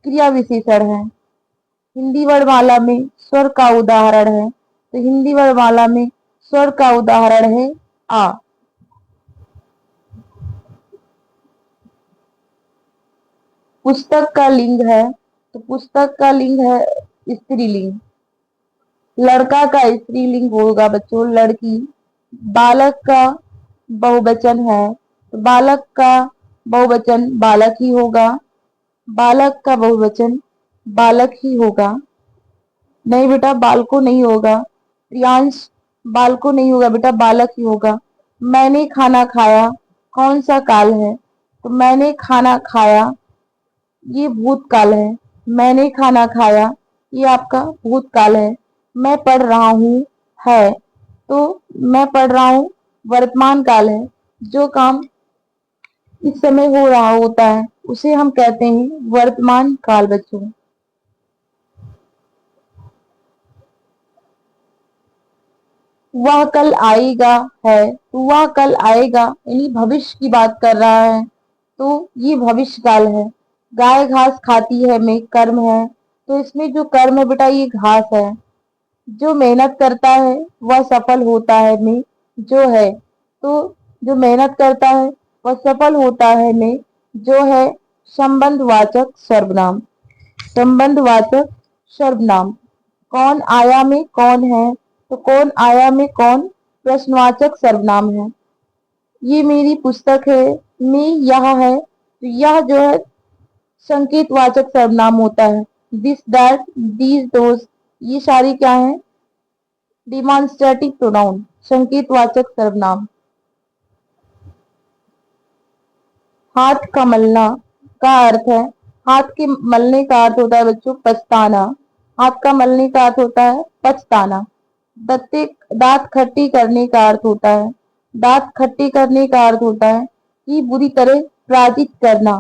क्रिया विशेषण है। हिंदी वर्णमाला में स्वर का उदाहरण है तो हिंदी वर्णमाला में स्वर का उदाहरण है आ। पुस्तक का लिंग है तो पुस्तक का लिंग है स्त्रीलिंग। लड़का का स्त्रीलिंग होगा बच्चों लड़की। बालक का बहुवचन है तो बालक का बहुवचन बालक ही होगा। बालक का बहुवचन बालक ही होगा। नहीं बेटा बालको नहीं होगा। प्रियांश बालको नहीं होगा बेटा बालक ही होगा। मैंने खाना खाया कौन सा काल है तो मैंने खाना खाया ये भूतकाल है। मैंने खाना खाया ये आपका भूतकाल है। मैं पढ़ रहा हूं है तो मैं पढ़ रहा हूं वर्तमान काल है। जो काम इस समय हो रहा होता है उसे हम कहते हैं वर्तमान काल बच्चों। वह कल आएगा है तो वह कल आएगा यानी भविष्य की बात कर रहा है तो ये भविष्य काल है। गाय घास खाती है में कर्म है तो इसमें जो कर्म है बेटा ये घास है। जो मेहनत करता है वह सफल होता है में जो है तो जो मेहनत करता है वह सफल होता है में जो है संबंधवाचक सर्वनाम। संबंधवाचक सर्वनाम। कौन आया में कौन है तो कौन आया में कौन प्रश्नवाचक सर्वनाम है। ये मेरी पुस्तक है में यह है तो यह जो है संकेतवाचक सर्वनाम होता है। दिस दैट दीज दोज ये सारी क्या है डिमॉन्स्ट्रेटिव प्रोनाउन संकेतवाचक सर्वनाम। हाथ का मलना का अर्थ है हाथ के मलने का अर्थ होता है बच्चों पछताना। हाथ का मलने का अर्थ होता है पछताना। दत्ते दांत खट्टी करने का अर्थ होता है दांत खट्टी करने का अर्थ होता है कि बुरी तरह पराजित करना।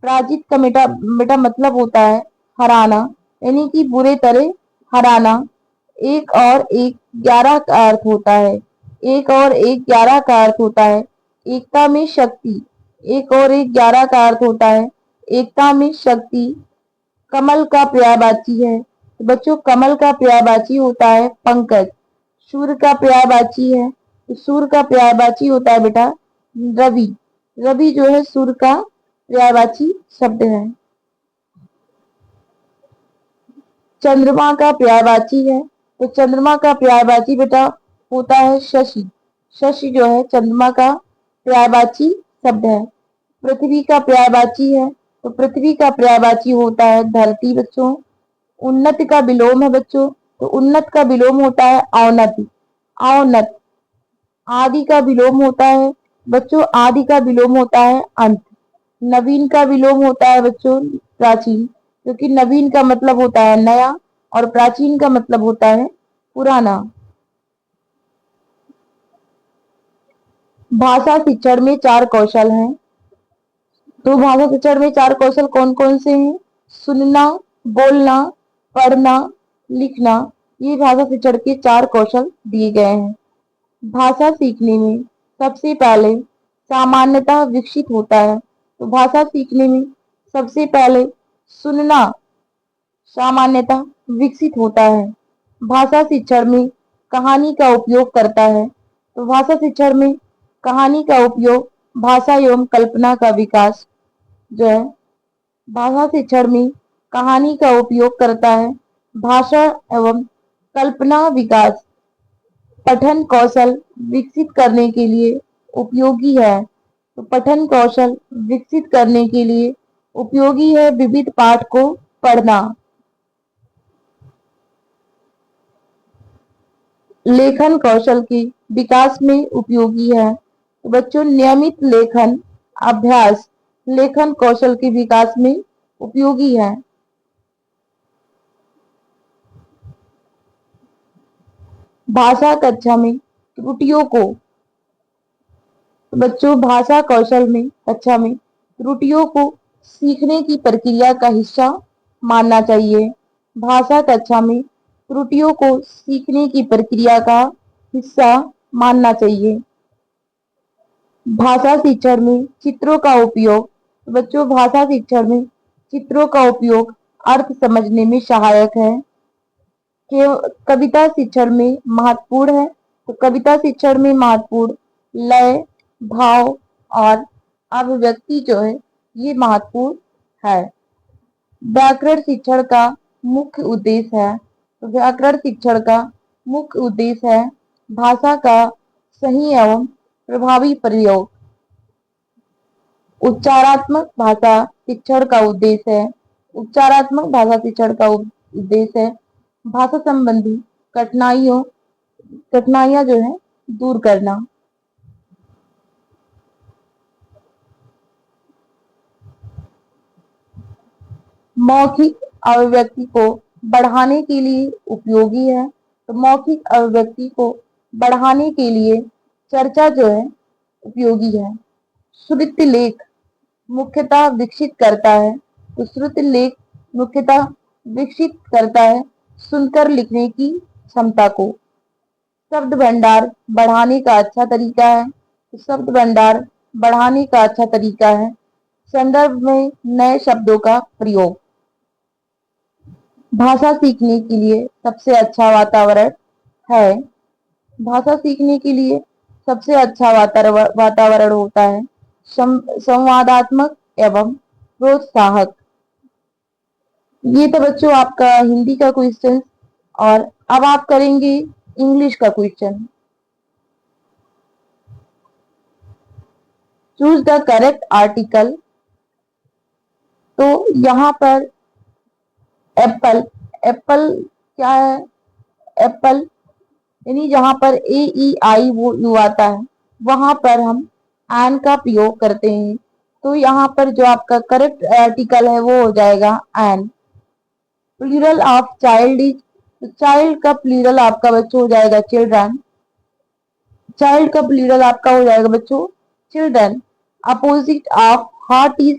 पराजित का बेटा बेटा मतलब होता है हराना यानी कि बुरे तरह हराना। एक और एक 11 का अर्थ होता है एक और एक 11 का अर्थ होता है एकता में शक्ति। एक और एक 11 का अर्थ होता है एकता में शक्ति। कमल का पर्यायवाची है तो बच्चों कमल का पर्यायवाची होता है पंकज। सूर्य का पर्यायवाची है तो सूर्य का पर्यायवाची होता है बेटा रवि। रवि जो है सूर्य का पर्यायवाची शब्द है। चंद्रमा का पर्यायवाची है तो चंद्रमा का पर्यायवाची बेटा होता है शशि। शशि जो है चंद्रमा का पर्यायवाची शब्द है। पृथ्वी का पर्यायवाची है तो पृथ्वी का पर्यायवाची होता है धरती बच्चों। उन्नति का विलोम है बच्चों तो उन्नत का विलोम होता है अवनति अवनत। आदि का विलोम होता है बच्चों आदि का विलोम होता है अंत। नवीन का विलोम होता है बच्चों प्राचीन क्योंकि नवीन का मतलब होता है नया और प्राचीन का मतलब होता है पुराना। भाषा शिक्षण में 4 कौशल हैं तो भाषा शिक्षण में चार कौशल कौन कौन से हैं? सुनना, बोलना, पढ़ना, लिखना। ये भाषा शिक्षण के चार कौशल दिए गए हैं। भाषा सीखने में सबसे पहले सामान्यतः विकसित होता है। तो भाषा सीखने में सबसे पहले सुनना सामान्यतः विकसित होता है। भाषा शिक्षण में कहानी का उपयोग करता है। तो भाषा शिक्षण में कहानी का उपयोग भाषा एवं कल्पना का विकास जो है, भाषा शिक्षण में कहानी का उपयोग करता है। भाषा एवं कल्पना विकास पठन कौशल विकसित करने के लिए उपयोगी है। तो पठन कौशल विकसित करने के लिए उपयोगी है विविध पाठ को पढ़ना। लेखन कौशल के विकास में उपयोगी है। तो बच्चों नियमित लेखन अभ्यास लेखन कौशल के विकास में उपयोगी है। भाषा कक्षा में त्रुटियों को तो बच्चों भाषा कौशल में कक्षा में त्रुटियों को सीखने की प्रक्रिया का हिस्सा मानना चाहिए। भाषा कक्षा में त्रुटियों को सीखने की प्रक्रिया का हिस्सा मानना चाहिए। भाषा शिक्षण में चित्रों का उपयोग तो बच्चों भाषा शिक्षण में चित्रों का उपयोग अर्थ समझने में सहायक है। कविता शिक्षण में महत्वपूर्ण है। तो कविता शिक्षण में महत्वपूर्ण लय, भाव और अभिव्यक्ति जो है ये महत्वपूर्ण है। व्याकरण शिक्षण का मुख्य उद्देश्य है। तो व्याकरण शिक्षण का मुख्य उद्देश्य है भाषा का सही एवं प्रभावी प्रयोग। उच्चारात्मक भाषा शिक्षण का उद्देश्य है उच्चारात्मक भाषा शिक्षण का उद्देश्य है भाषा संबंधी कठिनाइयां जो है दूर करना। मौखिक अभिव्यक्ति को बढ़ाने के लिए उपयोगी है। तो मौखिक अभिव्यक्ति को बढ़ाने के लिए चर्चा जो है उपयोगी है। श्रुति लेख मुख्यतः विकसित करता है। तो श्रुति लेख मुख्यतः विकसित करता है सुनकर लिखने की क्षमता को। शब्द भंडार बढ़ाने का अच्छा तरीका है। तो शब्द भंडार बढ़ाने का अच्छा तरीका है संदर्भ में नए शब्दों का प्रयोग। भाषा सीखने के लिए सबसे अच्छा वातावरण है। भाषा सीखने के लिए सबसे अच्छा वातावरण होता है संवादात्मक एवं प्रोत्साहक। ये तो बच्चों आपका हिंदी का क्वेश्चन और अब आप करेंगे इंग्लिश का question. Choose the correct article. तो यहाँ पर एप्पल एप्पल क्या है? एप्पल यानी जहां पर ए ई आई वो यू आता है वहां पर हम एन का प्रयोग करते हैं। तो यहाँ पर जो आपका करेक्ट आर्टिकल है वो हो जाएगा एन। प्लूरल ऑफ चाइल्ड इज तो चाइल्ड का प्लूरल आपका बच्चों हो जाएगा चिल्ड्रन। चाइल्ड का प्लूरल आपका हो जाएगा बच्चों children. Opposite of heart is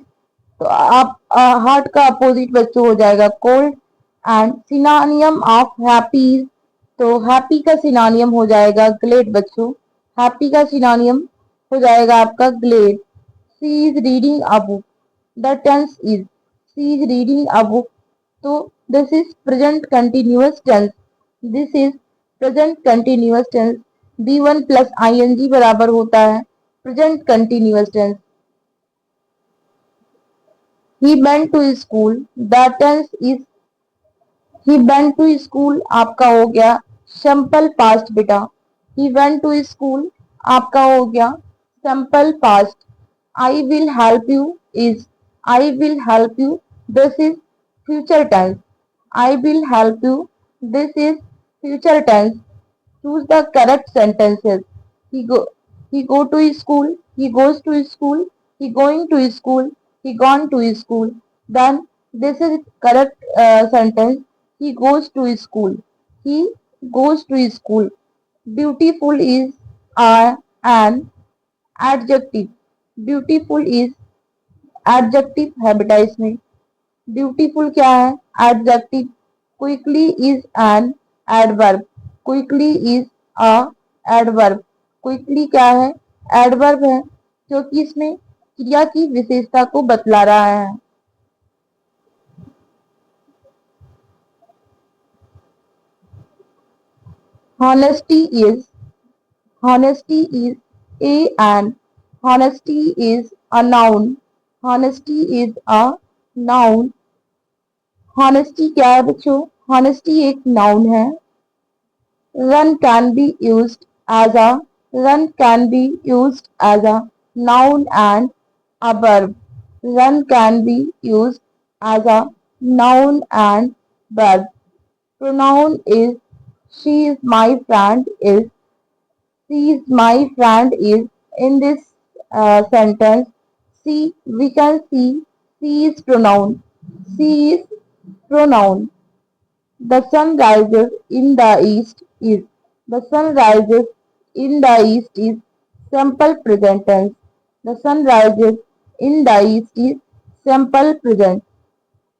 तो आप हार्ट का अपोजिट बच्चों हो जाएगा कोल्ड। एंड सिनोनियम ऑफ हैप्पी तो हैप्पी का सिनोनियम हो जाएगा ग्लेड बच्चों। हैप्पी का सिनोनियम हो जाएगा आपका ग्लेड। She is reading a book the tense is she is reading a book तो this is present continuous tense. This is present continuous tense. B1 plus ING बराबर होता है present continuous tense. He went to school the tense is he went to school आपका हो गया simple past बेटा। He went to school आपका हो गया simple past. I will help you is I will help you this is future tense। I will help you this is future tense। Choose the correct sentences। He go he go to school he goes to school he going to school he gone to school। Then this is correct sentence he goes to school he goes to school। Beautiful is an adjective। Beautiful is adjective है बेटा इसमें। Beautiful क्या है? Adjective. Quickly is an adverb. Quickly is a adverb. Quickly क्या है? Adverb है, क्योंकि इसमें क्रिया की विशेषता को बतला रहा है। Honesty is honesty is a and honesty is a noun. Honesty is a noun. Honesty क्या है बच्चों? Honesty एक noun है। Run can be used as a run can be used as a noun and a verb. Run can be used as a noun and verb. Pronoun is she is my friend is she is my friend is in this sentence. See, we can see she is pronoun. She is pronoun. The sun rises in the east is. The sun rises in the east is simple present tense. The sun rises in the east is simple present.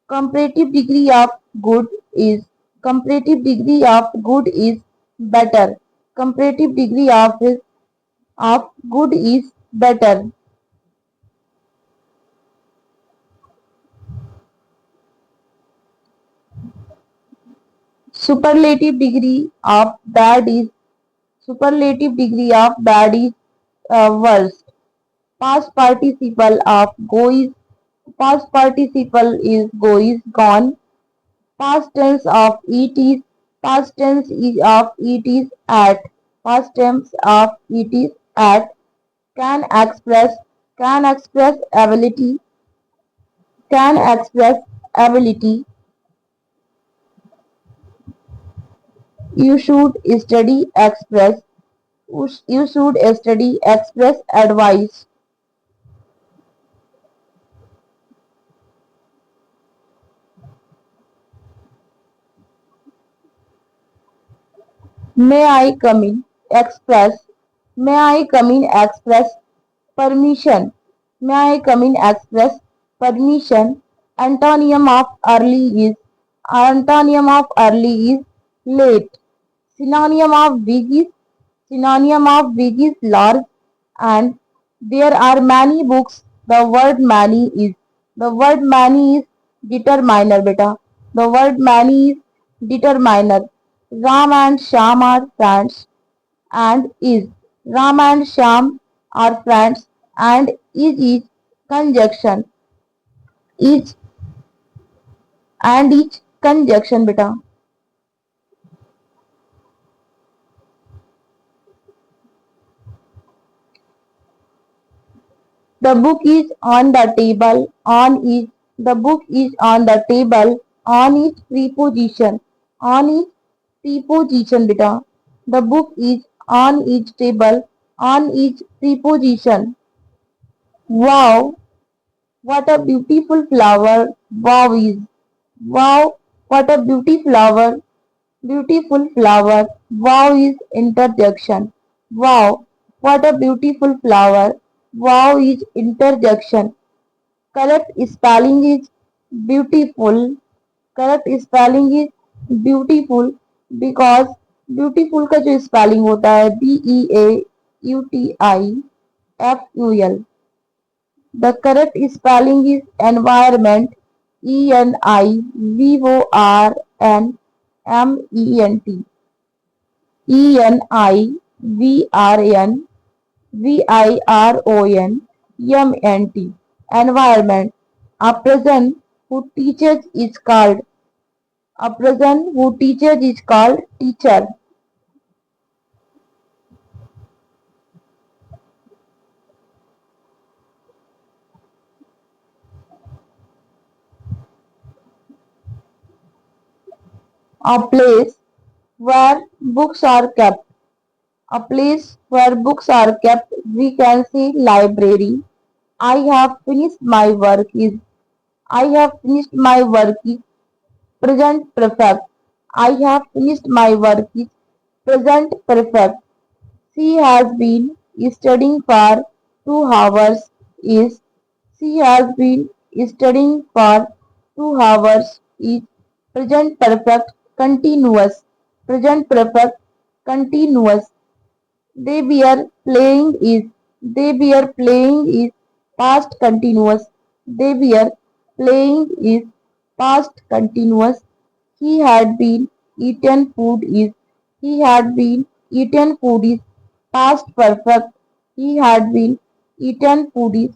Comparative degree of good is. Comparative degree of good is better. Comparative degree of good is better. Superlative degree of bad is superlative degree of bad is worst. Past participle of go is past participle is go is gone. Past tense of it is past tense is of it is at. Past tense of it is at. Can express can express ability can express ability. You should study express. You should study express advice. May I come in? Express. May I come in? Express permission. May I come in? Express permission. Antonym of early is late. Synonym of big is large, and there are many books. The word many is determiner beta. The word many is determiner. Ram and Sham are friends and is. Ram and Sham are friends and is conjunction. Is and is conjunction beta. The book is on the table. On is the book is on the table. On is preposition. On is preposition beta. The book is on its table. On is preposition. Wow, what a beautiful flower. Wow is. Wow, what a beautiful flower. Beautiful flower. Wow is interjection. Wow, what a beautiful flower. Wow is interjection. Correct spelling is beautiful. Correct spelling is beautiful because beautiful का जो spelling होता है Beautiful. The correct spelling is environment. Environment. Environment. Environment. A person who teaches is called teacher. A place where books are kept. A place where books are kept, we can say library. I have finished my work is I have finished my work is present perfect. I have finished my work is present perfect. She has been studying for 2 hours is She has been studying for 2 hours each. Present perfect continuous. Present perfect continuous. They were playing is. They were playing is past continuous. They were playing is past continuous. He had been eaten food is. He had been eaten food is past perfect. He had been eaten food is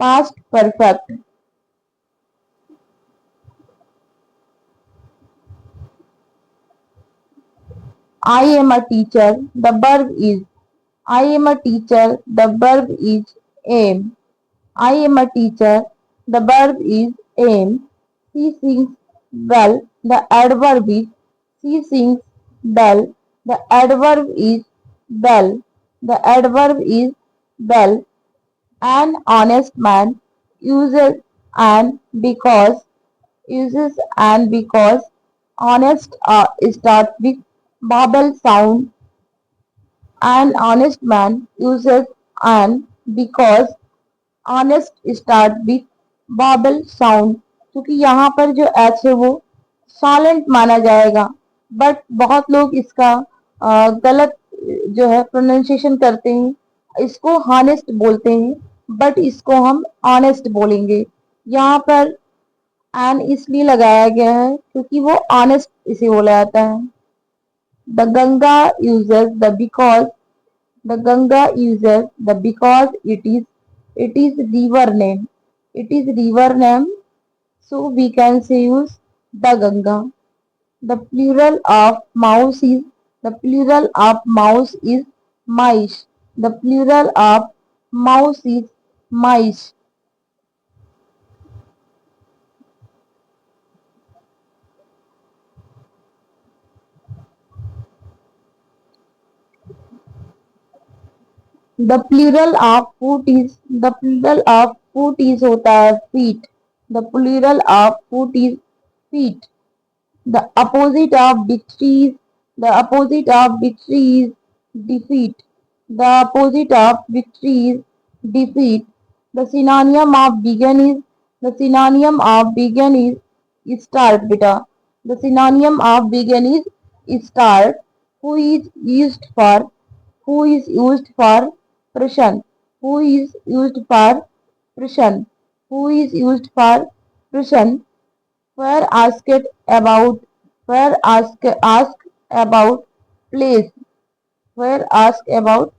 past perfect. I am a teacher. The verb is. I am a teacher. The verb is am. I am a teacher. The verb is am. She sings well. The adverb is. She sings well. The adverb is well. The adverb is well. An honest man uses and because honest start with vowel sound. An honest man uses an because honest start with vowel sound क्योंकि यहाँ पर जो H है वो silent माना जाएगा but बहुत लोग इसका गलत जो है प्रोनाउंसिएशन करते हैं इसको हॉनेस्ट बोलते हैं बट इसको हम ऑनेस्ट बोलेंगे यहाँ पर एन इसलिए लगाया गया है क्योंकि वो ऑनेस्ट इसे बोला जाता है the Ganga uses the because The Ganga uses the because it is river name. It is river name, so we can say use the Ganga. The plural of mouse is mice. The plural of mouse is mice. The plural of foot is होता है feet. The plural of foot is feet. The opposite of victory is defeat. The opposite of victory is defeat. The synonym of begin is start beta. The synonym of begin is start. Who is used for who is used for Prashan. Who is used for Prashan. Who is used for Prashan. Where about where ask about place. Where ask about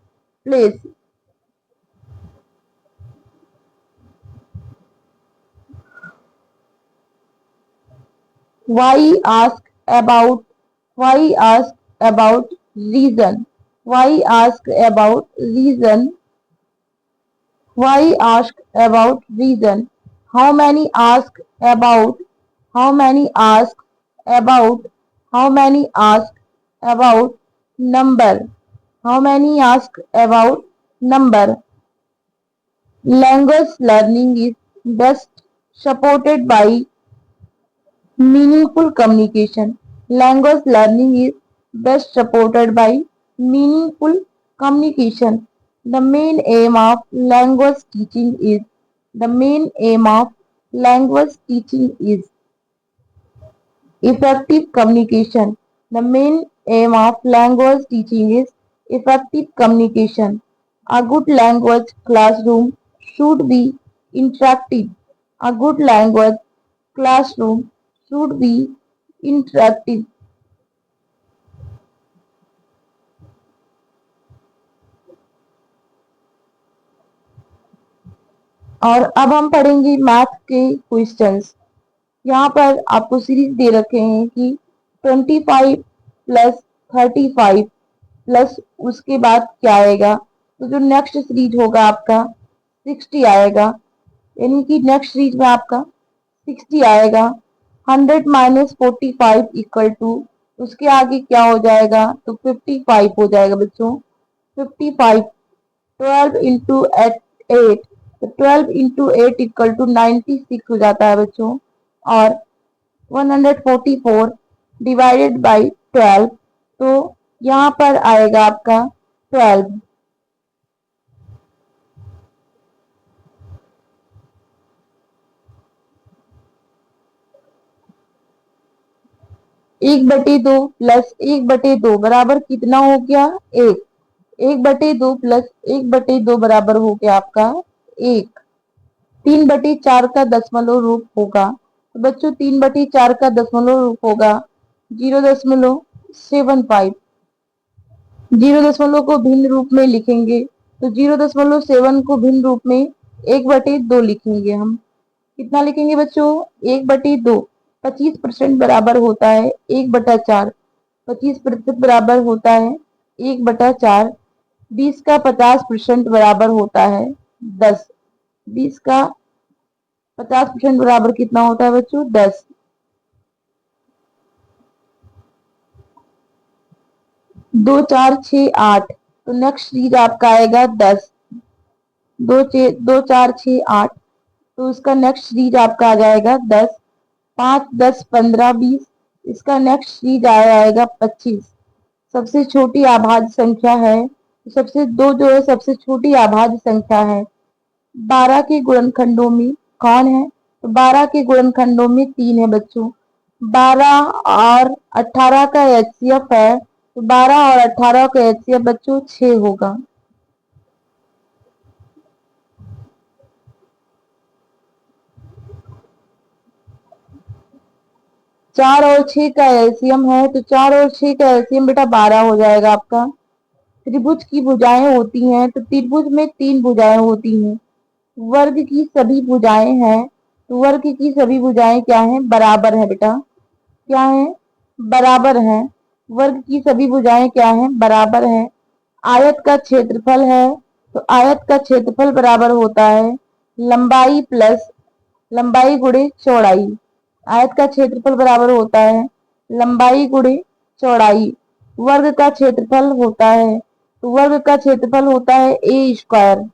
place. Why ask about reason. Why ask about reason. Why ask about reason. How many ask about how many ask about how many ask about number. How many ask about number. Language learning is best supported by meaningful communication. Language learning is best supported by meaningful communication. The main aim of language teaching is the main aim of language teaching is effective communication. The main aim of language teaching is effective communication. A good language classroom should be interactive. A good language classroom should be interactive. और अब हम पढ़ेंगे math के questions यहाँ पर आपको series दे रखे हैं कि 25 प्लस 35 प्लस उसके बाद क्या आएगा तो जो नेक्स्ट सीरीज होगा आपका 60 आएगा यानी कि नेक्स्ट सीरीज में आपका 60 आएगा 100 - 45 इक्वल टू उसके आगे क्या हो जाएगा तो 55 हो जाएगा बच्चों 55 12 इंटू 8 तो 12 × 8 इक्वल टू 96 हो जाता है बच्चों और 144 डिवाइडेड बाई 12 तो यहाँ पर आएगा आपका 12 1/2 प्लस 1/2 बराबर कितना हो गया? 1। 1/2 प्लस 1/2 बराबर हो गया आपका 1। 3/4 का दशमलव रूप होगा, तो बच्चों 3/4 का दशमलव रूप होगा 0.75। 0 को भिन्न रूप में लिखेंगे तो 0.7 को भिन्न रूप में 1/2 लिखेंगे हम। कितना लिखेंगे बच्चों? 1/2। 25% बराबर होता है 1/4। 25% बराबर होता है 1/4। 20 का 50% बराबर होता है 10। 20 का 50% बराबर कितना होता है बच्चों? 10। 2 4 6 8, तो नेक्स्ट चीज आपका आएगा 10। 2 4 6 8, तो इसका नेक्स्ट सीरीज आपका आ जाएगा 10। 5 10 15 20, इसका नेक्स्ट सीरीज आएगा 25। सबसे छोटी अभाज्य संख्या है, सबसे दो जो है सबसे छोटी अभाज्य संख्या है। 12 के गुणनखंडों में कौन है? तो 12 के गुणनखंडों में 3 है बच्चों। 12 और 18 का एचसीएफ है, तो 12 और 18 का एचसीएफ बच्चों 6 होगा। 4 और 6 का एलसीएम है, तो 4 और 6 का एलसीएम बेटा 12 हो जाएगा आपका। त्रिभुज की भुजाएं होती हैं, तो त्रिभुज में 3 भुजाएं होती हैं। वर्ग की सभी भुजाएं हैं, तो वर्ग की सभी भुजाएं क्या हैं? बराबर है बेटा। क्या है? बराबर है। वर्ग की सभी भुजाएं क्या हैं? बराबर है। आयत का क्षेत्रफल है, तो आयत का क्षेत्रफल बराबर होता है लंबाई प्लस लंबाई गुणे चौड़ाई। आयत का क्षेत्रफल बराबर होता है लंबाई गुणे चौड़ाई। वर्ग का क्षेत्रफल होता है, तो वर्ग का क्षेत्रफल होता है ए स्क्वायर।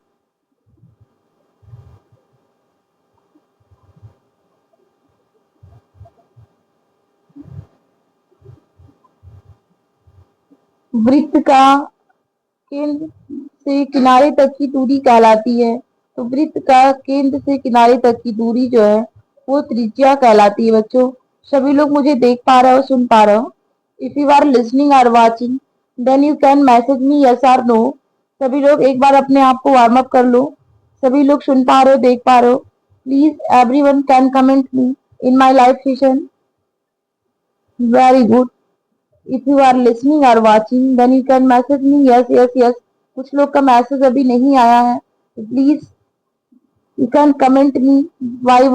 वृत्त का केंद्र से किनारे तक की दूरी कहलाती है, तो वृत्त का केंद्र से किनारे तक की दूरी जो है वो त्रिज्या कहलाती है बच्चों। सभी लोग मुझे देख पा रहे हो, सुन पा रहे हो? इफ यू आर लिसनिंग और watching then you can message me yes और नो। सभी लोग एक बार अपने आप को वार्म अप कर लो। सभी लोग सुन पा रहे हो, देख पा रहे हो? Please everyone can comment me in my live session. Very good. If you are listening or watching, then you can message me yes yes yes। कुछ लोग का मैसेज अभी नहीं आया है, तो please you can comment me Y.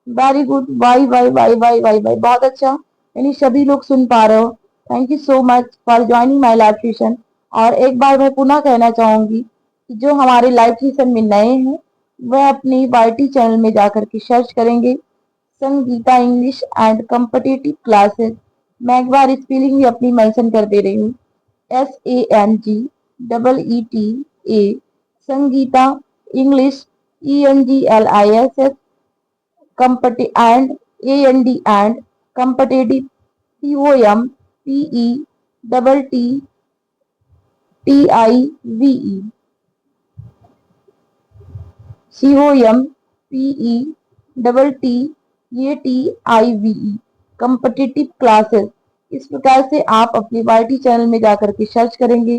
Very good. Y. बहुत अच्छा, यानी सभी लोग सुन पा रहे हो। Thank you so much for joining my live session. और एक बार मैं पुनः कहना चाहूंगी कि जो हमारे लाइव सेशन में नए हैं वह अपनी वाईटी चैनल में जाकर के सर्च करेंगे Sangeeta English and competitive classes. मैं एक बार स्पेलिंग भी अपनी मेंशन कर दे रही हूँ। SANGEETA Sangeeta English ENGLISH and competitive COMPETTIVE COMPETTIVE competitive classes. इस प्रकार से आप अपने वाईटी चैनल में जाकर के सर्च करेंगे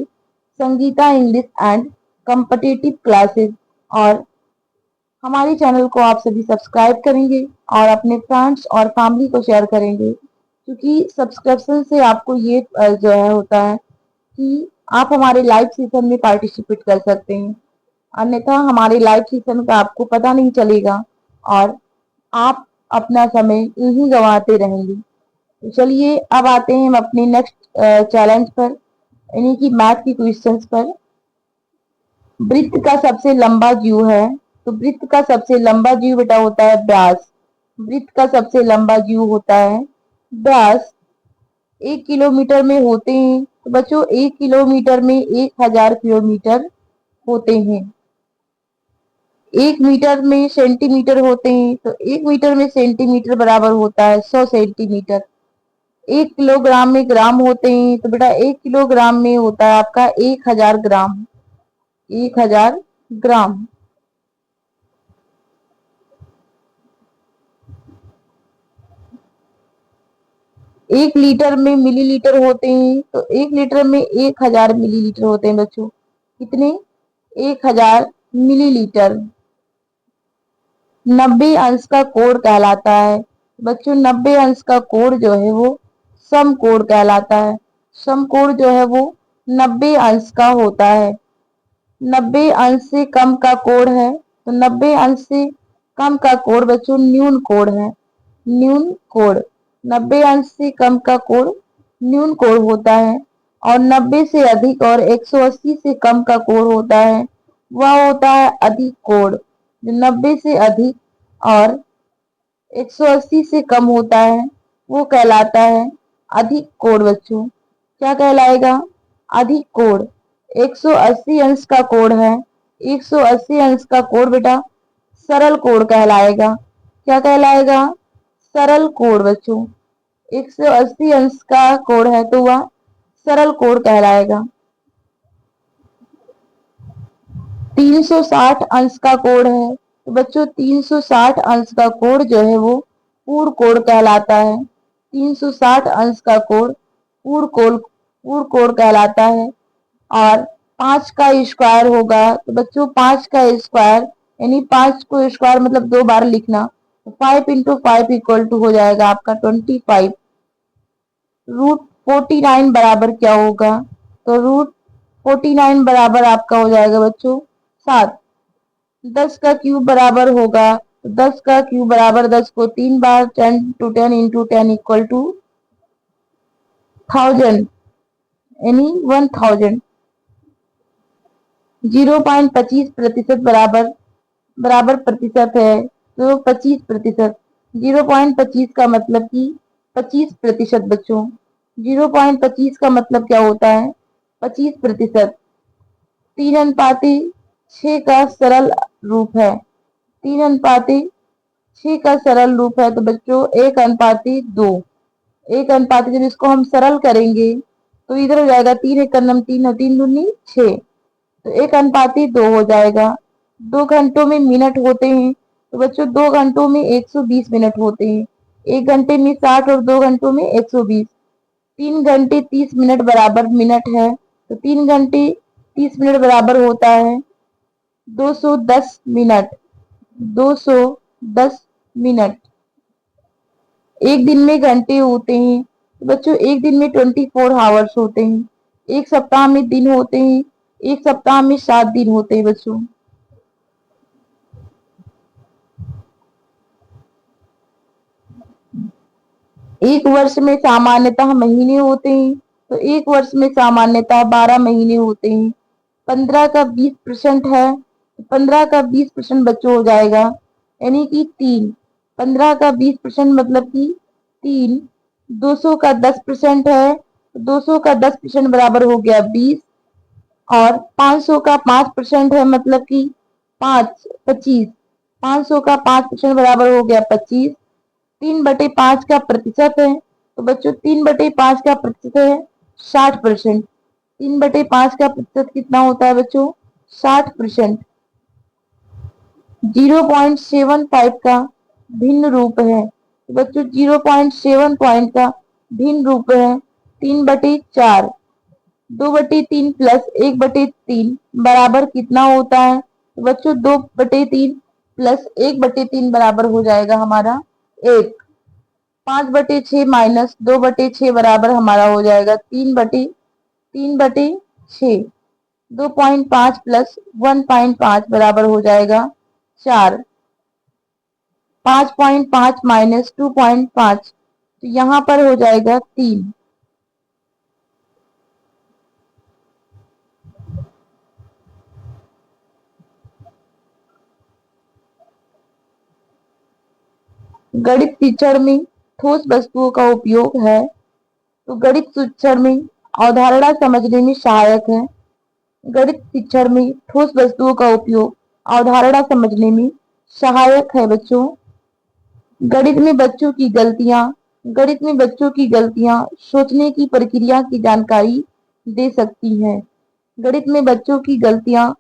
Sangeeta English and competitive classes, और हमारे चैनल को आप सभी सब्सक्राइब करेंगे और अपने फ्रेंड्स और फैमिली को शेयर करेंगे, क्योंकि सब्सक्रिप्शन से आपको ये जो है होता है कि आप हमारे लाइव सेशन में पार्टिसिपेट कर सकते हैं, अन्यथा हमारे लाइव सेशन का आपको पता नहीं चलेगा और आप अपना समय यूं ही गंवाते रहेंगे। तो चलिए अब आते हैं हम अपने नेक्स्ट चैलेंज पर, यानी कि मैथ की क्वेश्चंस पर। वृत्त का सबसे लंबा जीव है, तो वृत्त का सबसे लंबा जीव बेटा होता है व्यास। वृत्त का सबसे लंबा जीव होता है व्यास। 1 किलोमीटर में होते हैं, तो बच्चों 1 किलोमीटर में 1000 किलोमीटर होते हैं। 1 मीटर में सेंटीमीटर होते हैं, तो 1 मीटर में सेंटीमीटर बराबर होता है 100 सेंटीमीटर। 1 किलोग्राम में ग्राम होते हैं, तो बेटा 1 किलोग्राम में होता है आपका 1000 ग्राम। 1000 ग्राम। एक लीटर में मिलीलीटर होते हैं, तो एक लीटर में 1000 मिलीलीटर होते हैं बच्चों। कितने? 1000 मिलीलीटर। 90 अंश का कोण कहलाता है बच्चों। 90 अंश का कोण जो है वो समकोण कहलाता है। समकोण जो है वो 90 अंश का होता है। 90 अंश से कम का कोण है, तो 90 अंश से कम का कोण बच्चों न्यून कोण है। न्यून कोण। 90 अंश से कम का कोण न्यून कोण होता है, और 90 से अधिक और 180 से कम का कोण होता है वह होता है अधिक कोण। जो 90 से अधिक और 180 से कम होता है वो कहलाता है अधिक कोण बच्चों। क्या कहलाएगा? अधिक कोण। 180 अंश का कोण है, 180 अंश का कोण बेटा सरल कोण कहलाएगा। क्या कहलाएगा? सरल कोण बच्चों। 180 अंश का कोण है तो वह सरल कोण कहलाएगा। 360 अंश का कोण है, तो बच्चों 360 अंश का कोण जो है वो पूर्ण कोण कहलाता है। 360 अंश का कोण पूर्ण कोण कहलाता है। और 5 का स्क्वायर होगा, तो बच्चों 5 का स्क्वायर यानी 5 को स्क्वायर मतलब 2 बार लिखना, तो 5 इंटू 5 इक्वल टू हो जाएगा आपका 25। √49 बराबर क्या होगा? तो √49 बराबर आपका हो जाएगा बच्चों 7। 10 का क्यूब बराबर होगा, तो 10 का क्यूब बराबर 10 को 3 बार 10 टू 10 इंटू 10 इक्वल टू 1000 यानी 1000। 0.25% बराबर बराबर प्रतिशत है, तो 25%। 0.25 का मतलब कि 25% बच्चों। 0.25 का मतलब क्या होता है? 25%। 3:6 का सरल रूप है। 3:6 का सरल रूप है, तो बच्चों 1:2। 1:2 जब इसको हम सरल करेंगे तो इधर हो जाएगा 3 1 3 और 3 दूनी 6, तो 1:2 हो जाएगा। 2 घंटों में मिनट होते हैं, तो बच्चों 2 घंटों में 120 मिनट होते हैं। 1 घंटे में 60 और 2 घंटों में 120। 3 घंटे 30 मिनट बराबर मिनट है, तो 3 घंटे 30 मिनट बराबर होता है 210 मिनट। 210 मिनट। एक दिन में घंटे होते हैं, तो बच्चों एक दिन में 24 आवर्स होते हैं। एक सप्ताह में दिन होते हैं, एक सप्ताह में 7 दिन होते हैं बच्चों। एक वर्ष में सामान्यतः महीने होते हैं, तो एक वर्ष में सामान्यतः 12 महीने होते हैं। 15 का 20% है, तो 15 का 20% बच्चों हो जाएगा यानी कि 3। 15 का 20% मतलब कि 3। 200 का 10% है, तो 200 का 10% बराबर हो गया 20। और 500 का 5% है मतलब कि 25। 500 का 5% बराबर हो गया 25। 3/5 का प्रतिशत है, तो बच्चों 3/5 का प्रतिशत है 60%। 3/5 का प्रतिशत कितना होता है बच्चों? 60%। 0.75 का भिन्न रूप है, तो बच्चों 0.7 का भिन्न रूप है 3/4। 2/3 प्लस 1/3 बराबर कितना होता है? तो बच्चों 2/3 प्लस 1/3 बराबर हो जाएगा हमारा 1। 5/6 माइनस 2/6 बराबर हमारा हो जाएगा 3/6। 2.5 प्लस 1.5 बराबर हो जाएगा 4। 5.5 माइनस 2.5, तो यहाँ पर हो जाएगा 3। गणित शिक्षण में ठोस वस्तुओं का उपयोग है, तो गणित शिक्षण में अवधारणा समझने में सहायक है। गणित शिक्षण में ठोस वस्तुओं का उपयोग अवधारणा समझने में सहायक है बच्चों। गणित में बच्चों की गलतियां सोचने की प्रक्रिया की जानकारी दे सकती हैं। गणित में बच्चों की गलतियां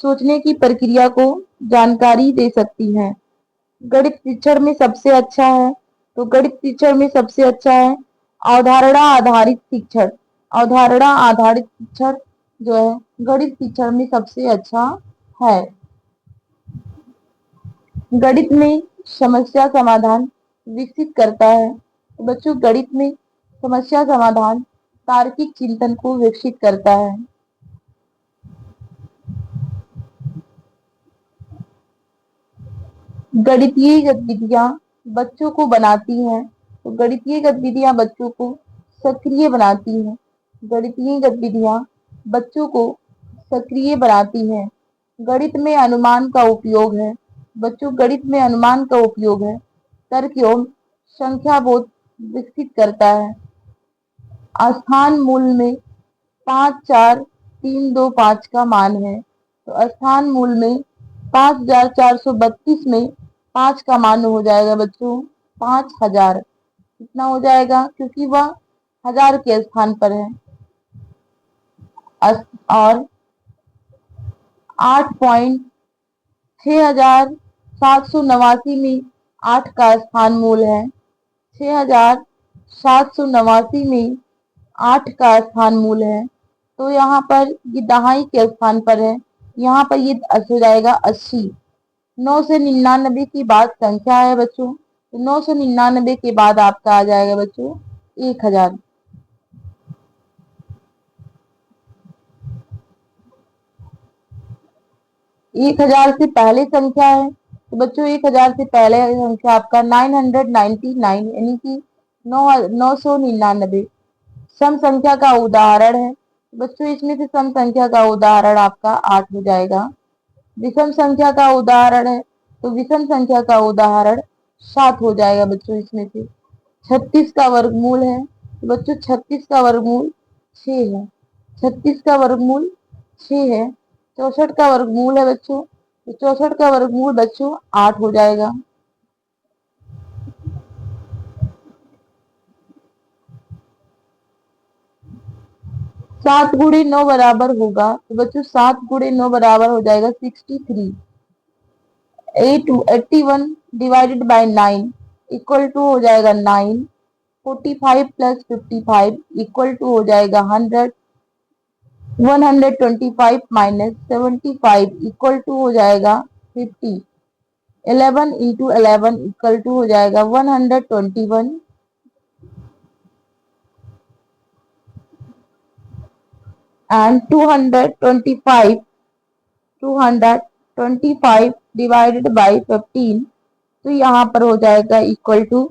सोचने की प्रक्रिया को जानकारी दे सकती हैं। गणित शिक्षण में सबसे अच्छा है, तो गणित शिक्षण में सबसे अच्छा है अवधारणा आधारित शिक्षण, अवधारणा आधारित शिक्षण जो है गणित शिक्षण में सबसे अच्छा है। गणित में समस्या समाधान विकसित करता है। तो बच्चों गणित में समस्या समाधान तार्किक चिंतन को विकसित करता है। गणितीय गतिविधियां बच्चों को बनाती हैं। तो गणितीय गतिविधियां बच्चों को सक्रिय बनाती हैं। गणितीय गतिविधियां बच्चों को सक्रिय बनाती हैं। गणित में अनुमान का उपयोग है। बच्चों गणित में अनुमान का उपयोग है। तर्क एवं संख्या बोध विकसित करता है। स्थान मूल में 54325 का मान है। तो स्थान मूल में 5432 में 5 का मान हो जाएगा बच्चों 5000। कितना हो जाएगा क्योंकि वह हजार के स्थान पर है। और 8,6789 में 8 का स्थान मूल है। 6789 में 8 का स्थान मूल है। तो यहाँ पर ये दहाई के स्थान पर है। यहाँ पर ये हो जाएगा 80। 999 की बाद संख्या है बच्चों। तो 999 के बाद आपका आ जाएगा बच्चों 1000। 1000 से पहले संख्या है। तो बच्चों 1000 से पहले संख्या आपका 999 यानी कि 999 सम संख्या का उदाहरण है। बच्चों इसमें से सम संख्या का उदाहरण आपका 8 हो जाएगा। विषम संख्या का उदाहरण है तो विषम संख्या का उदाहरण 7 हो जाएगा बच्चों इसमें से। 36 का वर्गमूल है तो बच्चों 36 का वर्गमूल 6 है। 36 का वर्गमूल 6 है। 64 का वर्गमूल है बच्चों तो 64 का वर्गमूल बच्चों 8 हो जाएगा। 7 गुणे 9 बराबर होगा तो बच्चों 7 गुणे 9 बराबर हो जाएगा 63। 81 डिवाइडेड बाय 9 इक्वल टू हो जाएगा 9। 45 प्लस 55 इक्वल टू हो जाएगा 100। 125 माइनस 75 इक्वल टू हो जाएगा 50। 11 इंटू 11 इक्वल टू हो जाएगा 121। एंड 225 डिवाइडेड बाई 15 तो यहाँ पर हो जाएगा इक्वल टू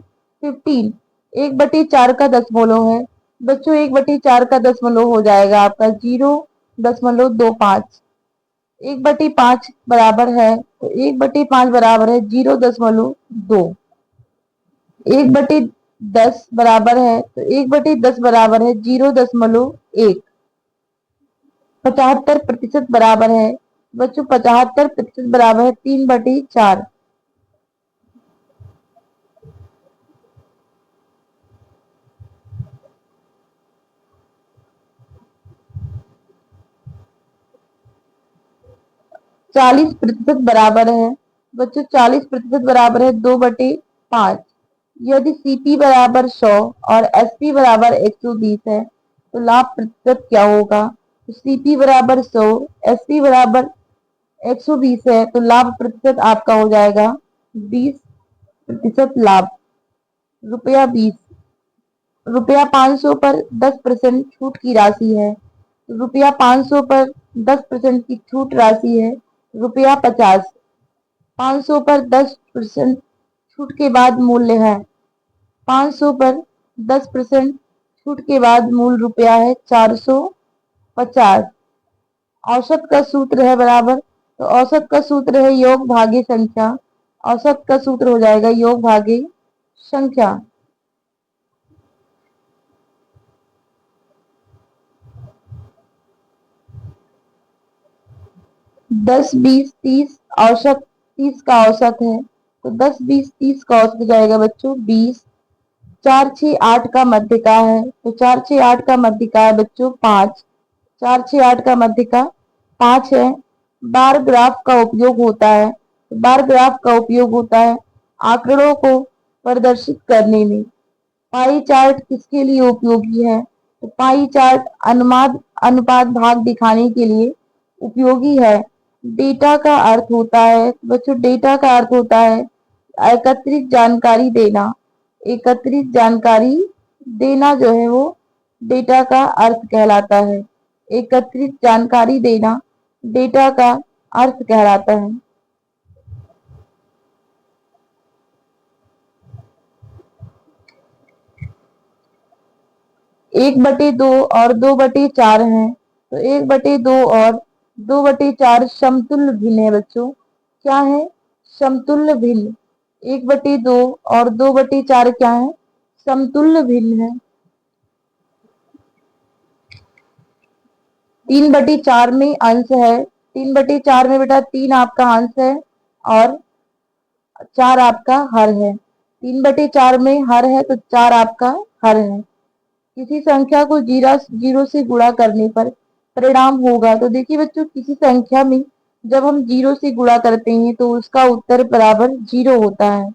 15। 1/4 का दशमलव है बच्चों। 1/4 का दशमलव हो जाएगा आपका 0.25। 1/5 बराबर है तो 1/5 बराबर है 0.2। 1/10 बराबर है तो 1/10 बराबर है 0.1। 75% बराबर है बच्चों। 75% बराबर है 3/4। 40% बराबर है बच्चों। 40% बराबर है 2/5। यदि सीपी बराबर 100 और एसपी बराबर 120 है तो लाभ प्रतिशत क्या होगा। तो सीपी बराबर 100 एसपी बराबर 120 है तो लाभ प्रतिशत आपका हो जाएगा 20% लाभ। रुपया 20। रुपया 500 पर 10% छूट की राशि है। रुपया 500 पर 10% की छूट राशि है रुपया 50। 500 पर 10% छूट के बाद मूल्य है 500 पर 10% छूट के बाद मूल रुपया है 450। औसत का सूत्र है बराबर। तो औसत का सूत्र है योग भागे संख्या। औसत का सूत्र हो जाएगा योग भागे संख्या। 10 20 30 औसत 30 का औसत है तो 10 20 30 का औसत हो जाएगा बच्चों 20। 4 6 8 का मध्य का है तो 4 6 8 का मध्य का है बच्चों 5। 4 6 8 का मध्य का 5 है। बार ग्राफ का उपयोग होता है। बार ग्राफ का उपयोग होता है आंकड़ों को प्रदर्शित करने में। पाई चार्ट किसके लिए उपयोगी है? तो पाई चार्ट अनुपात अनुपात भाग दिखाने के लिए उपयोगी है। डेटा का अर्थ होता है बच्चों, डेटा का अर्थ होता है एकत्रित जानकारी देना। एकत्रित जानकारी देना जो है वो डेटा का अर्थ कहलाता है। एकत्रित जानकारी देना डेटा का अर्थ कहलाता है। 1/2 और 2/4 है, तो 1/2 और 2/4 समतुल्य भिन्न है बच्चों। क्या है? समतुल्य भिन्न। 1/2 और 2/4 क्या है? समतुल्य भिन्न है। 3/4 में अंश है। 3/4 में बेटा 3 आपका अंश है और 4 आपका हर है। 3/4 में हर है तो 4 आपका हर है। किसी संख्या को जीरो से गुणा करने पर परिणाम होगा। तो देखिए बच्चों, किसी संख्या में जब हम जीरो से गुणा करते हैं तो उसका उत्तर बराबर जीरो होता है।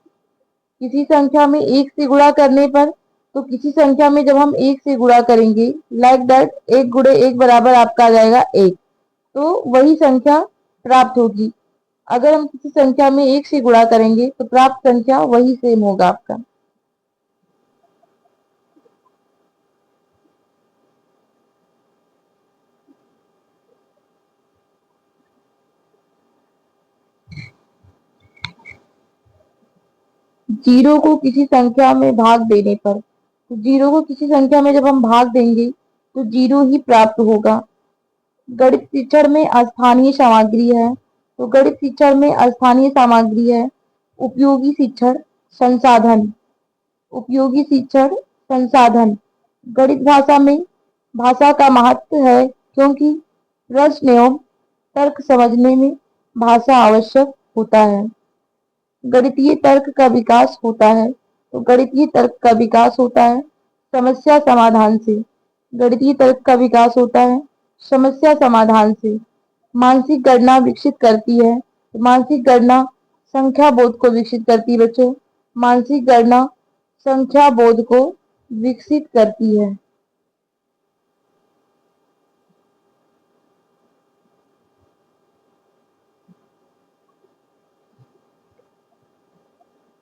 किसी संख्या में एक से गुणा करने पर, तो किसी संख्या में जब हम एक से गुणा करेंगे, लाइक दैट 1 × 1 बराबर आपका आ जाएगा 1, तो वही संख्या प्राप्त होगी। अगर हम किसी संख्या में एक से गुणा करेंगे तो प्राप्त संख्या वही सेम होगा आपका। जीरो को किसी संख्या में भाग देने पर, तो जीरो को किसी संख्या में जब हम भाग देंगे तो जीरो ही प्राप्त होगा। गणित शिक्षण में अस्थानीय सामग्री है, तो गणित शिक्षण में अस्थानीय सामग्री है उपयोगी शिक्षण संसाधन। उपयोगी शिक्षण संसाधन गणित भाषा में भाषा का महत्व है, क्योंकि प्रश्न एवं तर्क समझने में भाषा आवश्यक होता है। गणितीय तर्क का विकास होता है, तो गणितीय तर्क का विकास होता है समस्या समाधान से। गणितीय तर्क का विकास होता है समस्या समाधान से। मानसिक गणना विकसित करती है, तो मानसिक गणना संख्या बोध को विकसित करती है बच्चों। मानसिक गणना संख्या बोध को विकसित करती है।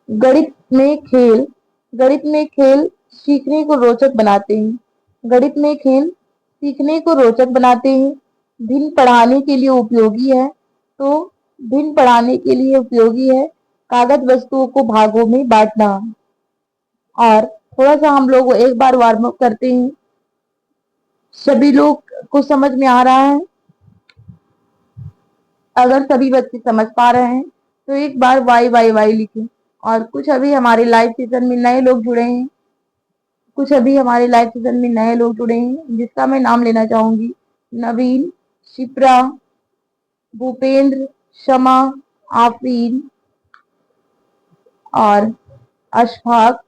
गणित में खेल गणित में खेल सीखने को रोचक बनाते हैं। गणित में खेल सीखने को रोचक बनाते हैं। भिन्न पढ़ाने के लिए उपयोगी है, तो भिन्न पढ़ाने के लिए उपयोगी है कागज वस्तुओं को भागों में बांटना। और थोड़ा सा हम लोग एक बार वार्म अप करते हैं। सभी लोग को समझ में आ रहा है? अगर सभी बच्चे समझ पा रहे हैं तो एक बार वाई वाई वाई लिखें। और कुछ अभी हमारे लाइव सेशन में नए लोग जुड़े हैं, कुछ अभी हमारे लाइव सेशन में नए लोग जुड़े हैं, जिसका मैं नाम लेना चाहूंगी। नवीन, शिप्रा, भूपेंद्र, शमा, आफरीन और अशफाक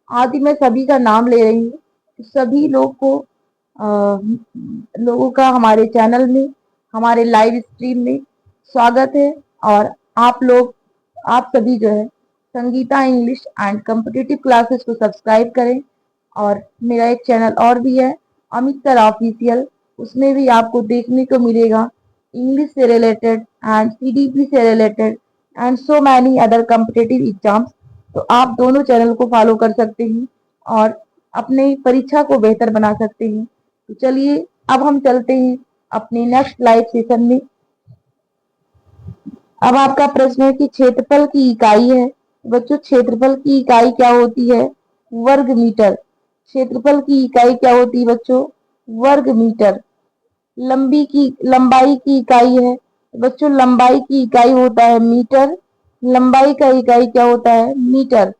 आदि, मैं सभी का नाम ले रही हूँ। सभी लोगों का हमारे चैनल में, हमारे लाइव स्ट्रीम में स्वागत है। और आप सभी जो है Sangeeta English and competitive classes को सब्सक्राइब करें। और मेरा एक चैनल और भी है, अमित सर ऑफिशियल, उसमें भी आपको देखने को मिलेगा इंग्लिश से रिलेटेड एंड सीडीपी से related and so many other competitive exams. तो आप दोनों चैनल को फॉलो कर सकते हैं और अपने परीक्षा को बेहतर बना सकते हैं। तो चलिए अब हम चलते हैं अपने नेक्स्ट लाइव सेशन में। अब आपका प्रश्न है कि क्षेत्रफल की इकाई है। बच्चों, क्षेत्रफल की इकाई क्या होती है? वर्ग मीटर। क्षेत्रफल की इकाई क्या होती है बच्चों? वर्ग मीटर। लंबाई की इकाई है बच्चों, लंबाई की इकाई होता है मीटर। लंबाई का इकाई क्या होता है? मीटर।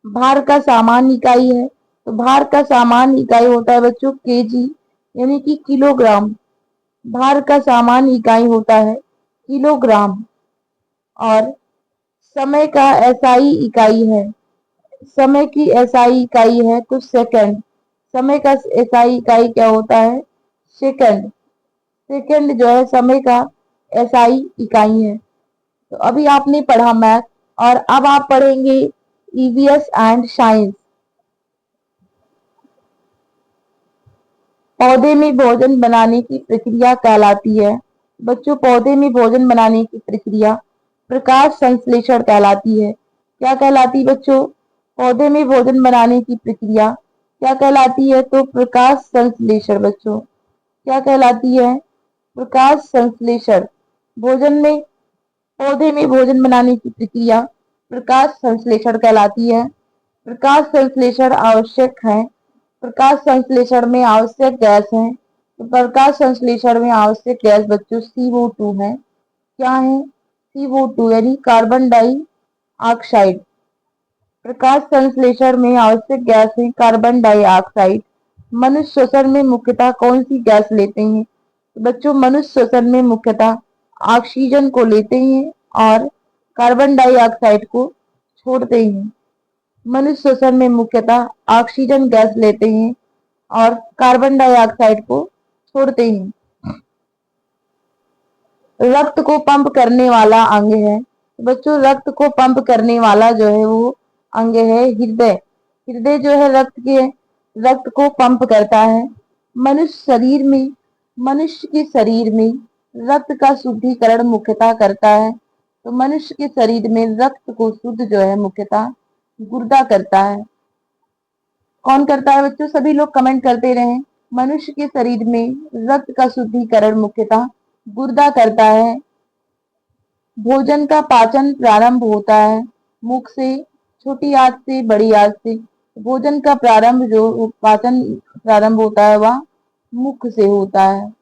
भार का सामान्य इकाई है, तो भार का सामान्य इकाई होता है बच्चों केजी, यानी कि किलोग्राम। भार का सामान्य इकाई होता है किलोग्राम। और समय का एसआई इकाई है, समय की एसआई इकाई है तो सेकंड। समय का एसआई इकाई क्या होता है? सेकंड। सेकंड जो है समय का एसआई इकाई है। तो अभी आपने पढ़ा मैथ, और अब आप पढ़ेंगे ईवीएस एंड साइंस। पौधे में भोजन बनाने की प्रक्रिया कहलाती है। बच्चों, पौधे में भोजन बनाने की प्रक्रिया प्रकाश संश्लेषण कहलाती है। क्या कहलाती है बच्चों? पौधे में भोजन बनाने की प्रक्रिया क्या कहलाती है? तो प्रकाश संश्लेषण। बच्चों, क्या कहलाती है? प्रकाश संश्लेषण। भोजन में पौधे में भोजन बनाने की प्रक्रिया प्रकाश संश्लेषण कहलाती है। प्रकाश संश्लेषण आवश्यक है। प्रकाश संश्लेषण में आवश्यक गैस है। तो प्रकाश संश्लेषण में आवश्यक गैस बच्चों CO2 है। क्या है? CO2 यानी कार्बन डाई ऑक्साइड। प्रकाश संश्लेषण में आवश्यक गैस है कार्बन डाइऑक्साइड। मनुष्य श्वसन में मुख्यतः कौन सी गैस लेते हैं? तो बच्चों, मनुष्य श्वसन में मुख्यतः ऑक्सीजन को लेते हैं और कार्बन डाइऑक्साइड को छोड़ते हैं। मनुष्य श्वसन में मुख्यतः ऑक्सीजन गैस लेते हैं और कार्बन डाइऑक्साइड को छोड़ते हैं। रक्त को पंप करने वाला अंग है। बच्चों, रक्त को पंप करने वाला जो है वो अंग है हृदय। हृदय जो है रक्त को पंप करता है। मनुष्य के शरीर में रक्त का शुद्धिकरण मुख्यतः करता है। तो मनुष्य के शरीर में रक्त को शुद्ध जो है मुख्यतः गुर्दा करता है। कौन करता है बच्चों? सभी लोग कमेंट करते रहे। मनुष्य के शरीर में रक्त का शुद्धिकरण मुख्यतः गुर्दा करता है। भोजन का पाचन प्रारंभ होता है मुख से, छोटी आंत से, बड़ी आंत से। भोजन का पाचन प्रारंभ होता है वह मुख से होता है।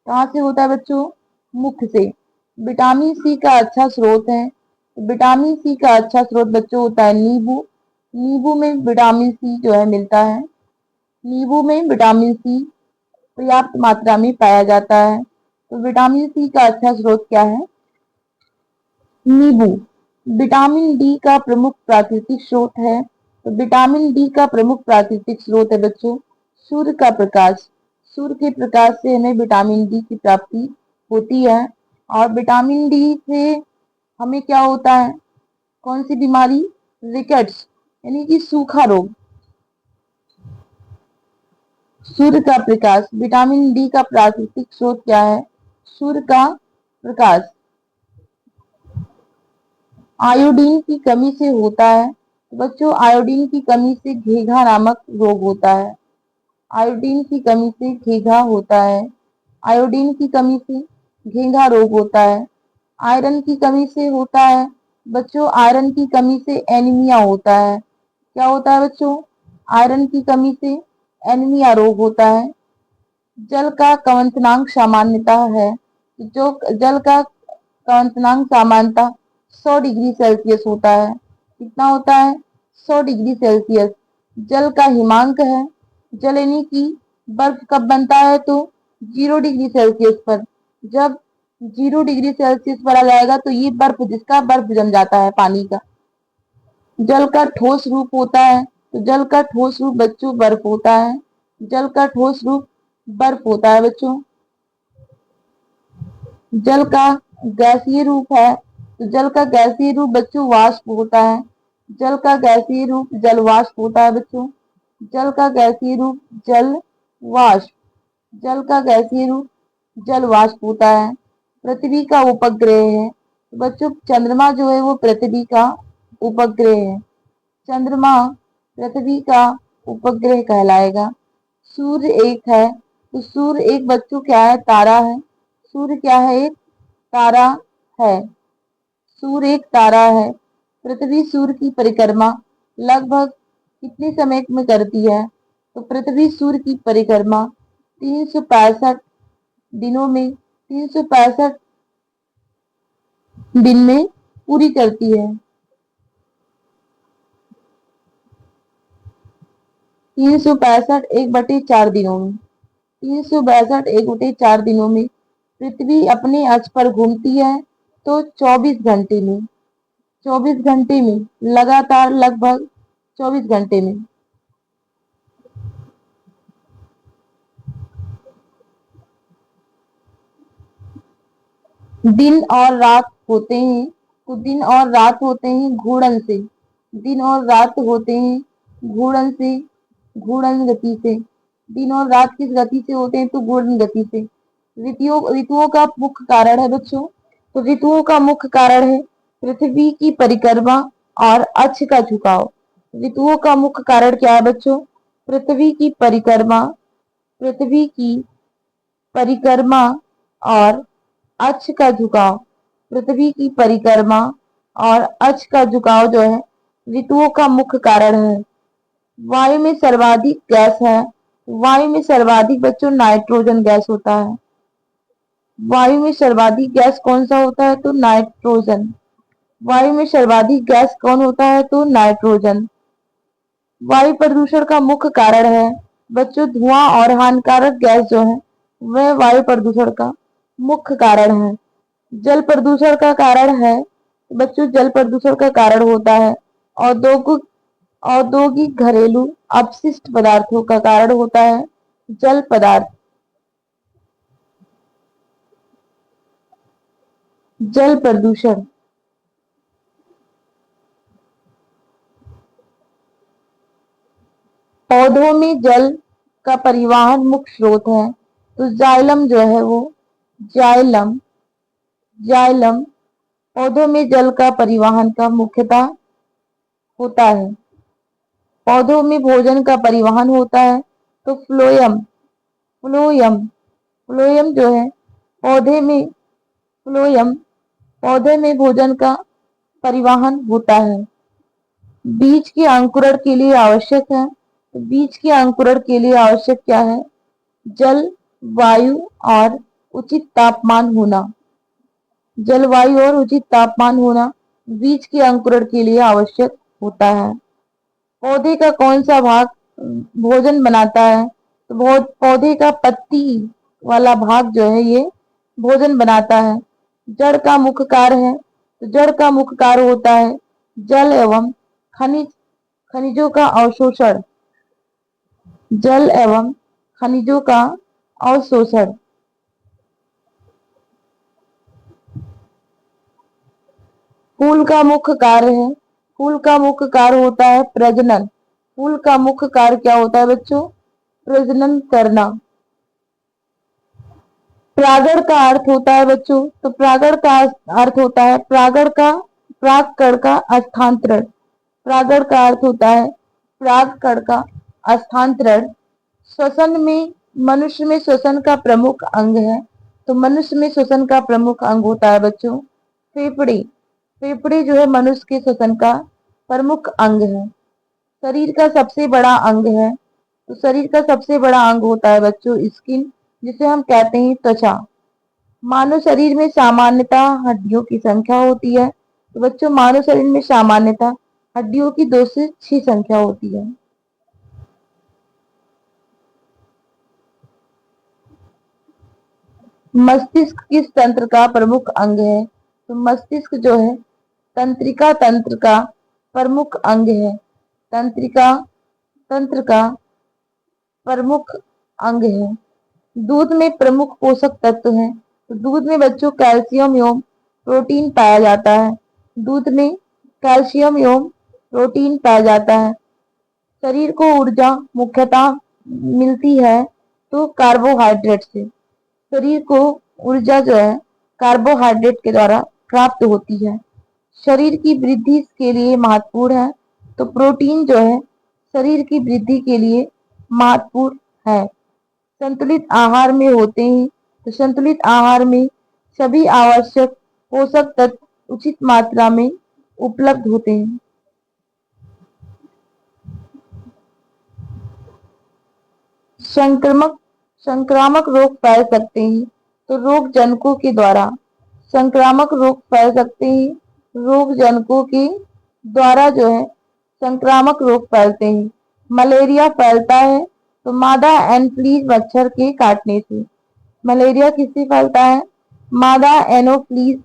कहाँ से होता है बच्चों? मुख से। विटामिन सी का अच्छा स्रोत है। विटामिन सी का अच्छा स्रोत बच्चों होता है नींबू। नींबू में विटामिन सी जो है मिलता है। नींबू में विटामिन सी पर्याप्त मात्रा में पाया जाता है। तो विटामिन सी का अच्छा स्रोत क्या है? नींबू। विटामिन डी का प्रमुख प्राकृतिक स्रोत है। तो विटामिन डी का प्रमुख प्राकृतिक स्रोत है बच्चों सूर्य का प्रकाश। सूर्य के प्रकाश से हमें विटामिन डी की प्राप्ति होती है। और विटामिन डी से हमें क्या होता है? कौन सी बीमारी? रिकेट्स यानी कि सूखा रोग। सूर्य का प्रकाश। विटामिन डी का प्राकृतिक स्रोत क्या है? सूर्य का प्रकाश। आयोडीन की कमी से होता है। बच्चों, आयोडीन की कमी से घेघा नामक रोग होता है। आयोडीन की कमी से घेघा होता है। आयोडीन की कमी से घेघा रोग होता है। आयरन की कमी से होता है बच्चों, आयरन की कमी से एनीमिया होता है। क्या होता है बच्चों? आयरन की कमी से एनीमिया रोग होता है। जल का क्वथनांक सामान्यतः है। जो जल का क्वथनांक सामान्यतः 100 डिग्री सेल्सियस होता है। कितना होता है? 100 डिग्री सेल्सियस। जल का हिमांक है। जल यानी कि बर्फ कब बनता है? तो 0 डिग्री सेल्सियस पर। जब 0 डिग्री सेल्सियस पर आ जाएगा तो ये बर्फ जम जाता है पानी का। जल का ठोस रूप होता है। तो जल का ठोस रूप बच्चों बर्फ होता है। जल का ठोस रूप बर्फ होता है बच्चों। जल का गैसीय रूप है। तो जल का गैसीय रूप बच्चों वाष्प होता है। जल का गैसीय रूप जल वाष्प होता है बच्चों। जल का गैसीय रूप जल वाष्प। जल का गैसीय रूप जल वाष्प होता है। पृथ्वी का उपग्रह है। तो बच्चों, चंद्रमा जो है वो पृथ्वी का उपग्रह है। चंद्रमा पृथ्वी का उपग्रह कहलाएगा। सूर्य एक है। तो सूर्य एक बच्चों क्या है? तारा है। सूर्य क्या है? एक तारा है। सूर्य एक तारा है। पृथ्वी सूर्य की परिक्रमा लगभग कितने समय में करती है? तो पृथ्वी सूर्य की परिक्रमा 365 दिनों में 365 दिन में पूरी करती है। 365 1/4 दिनों में। 362 1/4 दिनों में पृथ्वी अपने अक्ष पर घूमती है। तो 24 घंटे में। 24 घंटे में लगातार लगभग 24 घंटे में। दिन और रात होते हैं। तो दिन और रात होते हैं घूर्णन से। दिन और रात होते हैं घूर्णन से, घूर्णन गति से। दिन और रात किस गति से होते हैं? तो घूर्णी गति से। ऋतुओं का मुख्य कारण है बच्चों, तो ऋतुओं का मुख्य कारण है पृथ्वी की परिक्रमा और अक्ष का झुकाव। ऋतुओं का मुख्य कारण क्या है बच्चों? पृथ्वी की परिक्रमा, पृथ्वी की परिक्रमा और अक्ष का झुकाव। पृथ्वी की परिक्रमा और अक्ष का झुकाव जो है ऋतुओं का मुख्य कारण है। वायु में सर्वाधिक गैस है, वायु में सर्वाधिक बच्चों नाइट्रोजन गैस होता है। वायु में सर्वाधिक गैस कौन सा होता है? तो नाइट्रोजन। वायु में सर्वाधिक गैस कौन होता है? तो नाइट्रोजन। वायु प्रदूषण का मुख्य कारण है बच्चों धुआं और हानिकारक गैस जो है वह वायु प्रदूषण का मुख्य कारण है। जल प्रदूषण का कारण है बच्चों, जल प्रदूषण का कारण होता है औद्योगिक औद्योगिक घरेलू अपशिष्ट पदार्थों का कारण होता है जल पदार्थ। जल प्रदूषण, पौधों में जल का परिवहन मुख्य स्रोत है, तो जाइलम जो है वो जाइलम जाइलम पौधों में जल का परिवहन का मुख्यतः होता है। पौधों में भोजन का परिवहन होता है, तो फ्लोयम फ्लोयम जो है पौधे में फ्लोयम पौधे में भोजन का परिवहन होता है। बीज के अंकुरण के लिए आवश्यक है, तो बीज के अंकुरण के लिए आवश्यक क्या है? जल, वायु और उचित तापमान होना। जलवायु और उचित तापमान होना बीज के अंकुरण के लिए आवश्यक होता है। पौधे का कौन सा भाग भोजन बनाता है? तो पौधे का पत्ती वाला भाग जो है ये भोजन बनाता है। जड़ का मुख्य कार्य है, तो जड़ का मुख्य कार्य होता है जल एवं खनिजों का अवशोषण। जल एवं खनिजों का अवशोषण। फूल का मुख्य कार्य है, फूल का मुख्य कार्य होता है प्रजनन। फूल का मुख्य कार्य क्या होता है बच्चों? प्रजनन करना। प्रागण का अर्थ होता है बच्चों, तो प्रागण का अर्थ होता है प्राग कण का स्थानांतरण। प्रागण का अर्थ होता है प्राग कण का स्थानांतरण। श्वसन में मनुष्य में श्वसन का प्रमुख अंग है, तो मनुष्य में श्वसन का प्रमुख अंग होता है बच्चों फेफड़े। फेफड़े जो है मनुष्य के श्वसन का प्रमुख अंग है। शरीर का सबसे बड़ा अंग है, तो शरीर का सबसे बड़ा अंग होता है बच्चों स्किन, जिसे हम कहते हैं त्वचा। मानव शरीर में सामान्यतः हड्डियों की संख्या होती है, तो बच्चों मानव शरीर में सामान्यतः हड्डियों की 2 से 6 संख्या होती है। मस्तिष्क किस तंत्र का प्रमुख अंग है? तो मस्तिष्क जो है तंत्रिका तंत्र का प्रमुख अंग है। तंत्रिका तंत्र का प्रमुख अंग है। दूध में प्रमुख पोषक तत्व हैं, तो दूध में बच्चों कैल्शियम एवं प्रोटीन पाया जाता है। दूध में कैल्शियम एवं प्रोटीन पाया जाता है। शरीर को ऊर्जा मुख्यतः मिलती है तो कार्बोहाइड्रेट से। शरीर को ऊर्जा जो है कार्बोहाइड्रेट के द्वारा प्राप्त होती है। शरीर की वृद्धि के लिए महत्वपूर्ण है, तो प्रोटीन जो है शरीर की वृद्धि के लिए महत्वपूर्ण है। संतुलित आहार में होते हैं, तो संतुलित आहार में सभी आवश्यक पोषक तत्व उचित मात्रा में उपलब्ध होते हैं। संक्रामक संक्रामक रोग फैल सकते हैं, तो रोग जनकों के द्वारा। संक्रामक रोग फैल सकते हैं रोग जनकों के द्वारा जो है संक्रामक रोग फैलते हैं। मलेरिया फैलता है तो मादा एनोफ्लीज मच्छर के काटने से। मलेरिया किससे फैलता है? मादा एनोफ्लीज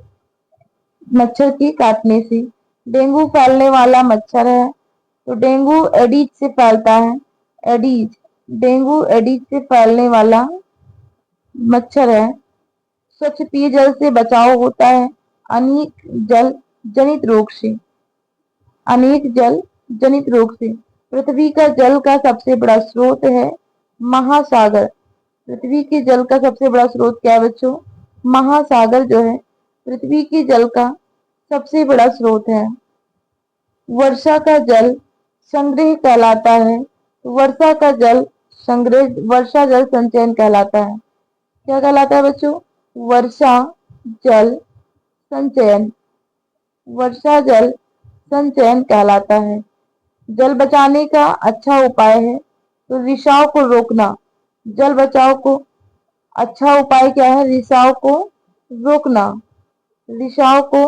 मच्छर के काटने से। डेंगू फैलने वाला मच्छर है, तो डेंगू एडीज से फैलता है। एडीज डेंगू एडीज से फैलने वाला मच्छर है। स्वच्छ पेयजल से बचाव होता है अनेक जल जनित रोग से। अनेक जल जनित रोग से। पृथ्वी का जल का सबसे बड़ा स्रोत है महासागर, पृथ्वी के जल का सबसे बड़ा स्रोत क्या है बच्चों? महासागर जो है पृथ्वी के जल का सबसे बड़ा स्रोत है। वर्षा का जल संग्रह कहलाता है। वर्षा का जल संग्रह वर्षा जल संचयन कहलाता है। क्या कहलाता है बच्चों? वर्षा जल संचयन। वर्षा जल संचयन कहलाता है। जल बचाने का अच्छा उपाय है तो रिसाव को रोकना। जल बचाव को अच्छा उपाय क्या है? रिसाव को रोकना। रिसाव को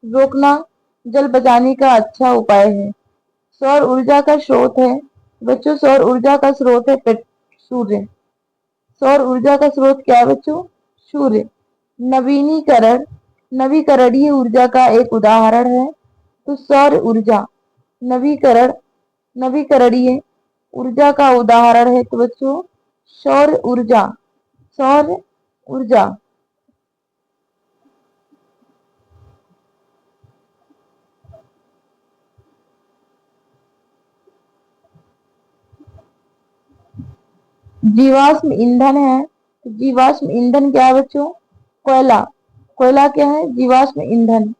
रोकना जल बचाने का अच्छा उपाय है। सौर ऊर्जा का स्रोत है बच्चों, सौर ऊर्जा का स्रोत है सूर्य। सौर ऊर्जा का स्रोत क्या है बच्चों? सूर्य। नवीनीकरण नवीकरणीय ऊर्जा का एक उदाहरण है तो सौर ऊर्जा। नवीकरण नवीकरणीय ऊर्जा का उदाहरण है तो बच्चों सौर ऊर्जा। सौर ऊर्जा। जीवाश्म ईंधन है तो जीवाश्म ईंधन क्या है बच्चों? कोयला। कोयला क्या है? जीवाश्म ईंधन।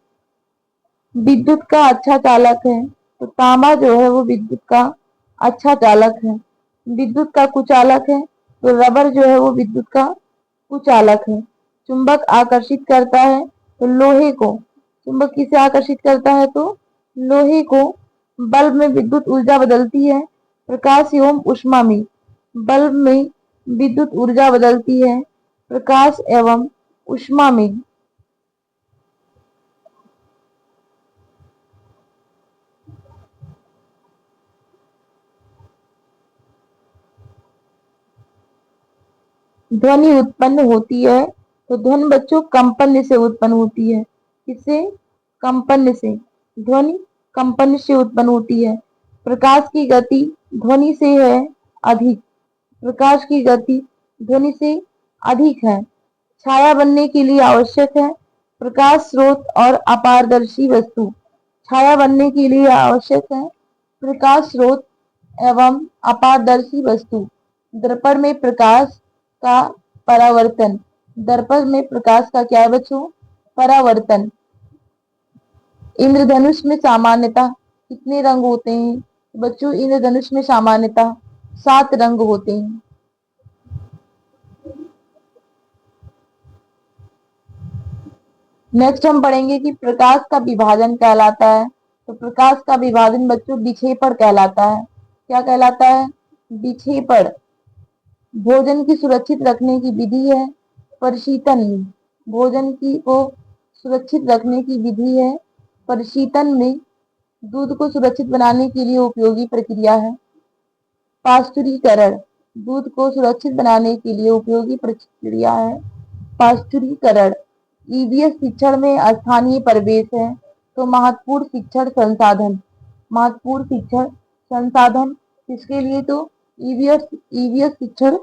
विद्युत का अच्छा चालक है तो तांबा जो है वो विद्युत का अच्छा चालक है। विद्युत का कुचालक है तो रबर जो है वो विद्युत का कुचालक है। चुंबक आकर्षित करता है तो लोहे को। चुंबक किसे आकर्षित करता है? तो लोहे को। बल्ब में विद्युत ऊर्जा बदलती है प्रकाश एवं ऊष्मा में। बल्ब में विद्युत ऊर्जा बदलती है प्रकाश एवं ऊष्मा में। ध्वनि उत्पन्न होती है तो ध्वनि बच्चों कंपन से उत्पन्न होती है। किससे? कंपन से। ध्वनि कंपन से उत्पन्न होती है। प्रकाश की गति ध्वनि से है अधिक। प्रकाश की गति ध्वनि से अधिक है। छाया बनने के लिए आवश्यक है प्रकाश स्रोत और अपारदर्शी वस्तु। छाया बनने के लिए आवश्यक है प्रकाश स्रोत एवं अपारदर्शी वस्तु। दर्पण में प्रकाश का परावर्तन। दर्पण में प्रकाश का क्या है बच्चों? परावर्तन। इंद्रधनुष में सामान्यतः कितने रंग होते हैं बच्चों? इंद्रधनुष में सामान्यतः 7 रंग होते हैं। नेक्स्ट हम पढ़ेंगे कि प्रकाश का विभाजन कहलाता है तो प्रकाश का विभाजन बच्चों विक्षेपण कहलाता है। क्या कहलाता है? विक्षेपण। भोजन की सुरक्षित रखने की विधि है प्रशीतन। भोजन की को सुरक्षित रखने की विधि है प्रशीतन में। दूध को सुरक्षित बनाने के लिए उपयोगी प्रक्रिया है पाश्चुरीकरण। दूध को सुरक्षित बनाने के लिए उपयोगी प्रक्रिया है पाश्चुरीकरण। ईवीएस शिक्षण में स्थानीय प्रवेश है तो महत्वपूर्ण शिक्षण संसाधन। महत्वपूर्ण शिक्षण संसाधन किसके लिए? तो ईवीएस ईवीएस शिक्षण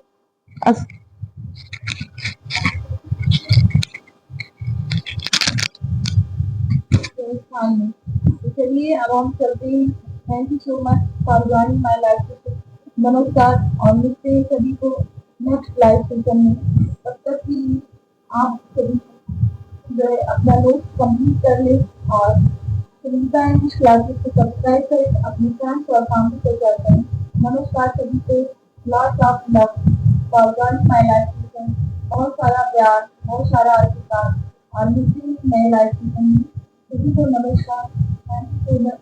संस्थान में। तो चलिए अब हम चलते हैं। Thank you so much for joining my live session. नमस्कार और मिलते हैं सभी को नेक्स्ट लाइव सेशन में। तब तक के लिए आप सभी जो है अपना नोट कंप्लीट कर ले और सुनीता इंग्लिश क्लासेस को सब्सक्राइब करें, अपने फ्रेंड्स और फैमिली को शेयर करें। नमस्कार सभी को। Lots of love for joining my live session. बहुत सारा प्यार, बहुत सारा आशीर्वाद और मिलते हैं नए लाइव सेशन में। सभी को नमस्कार। Thank you so much.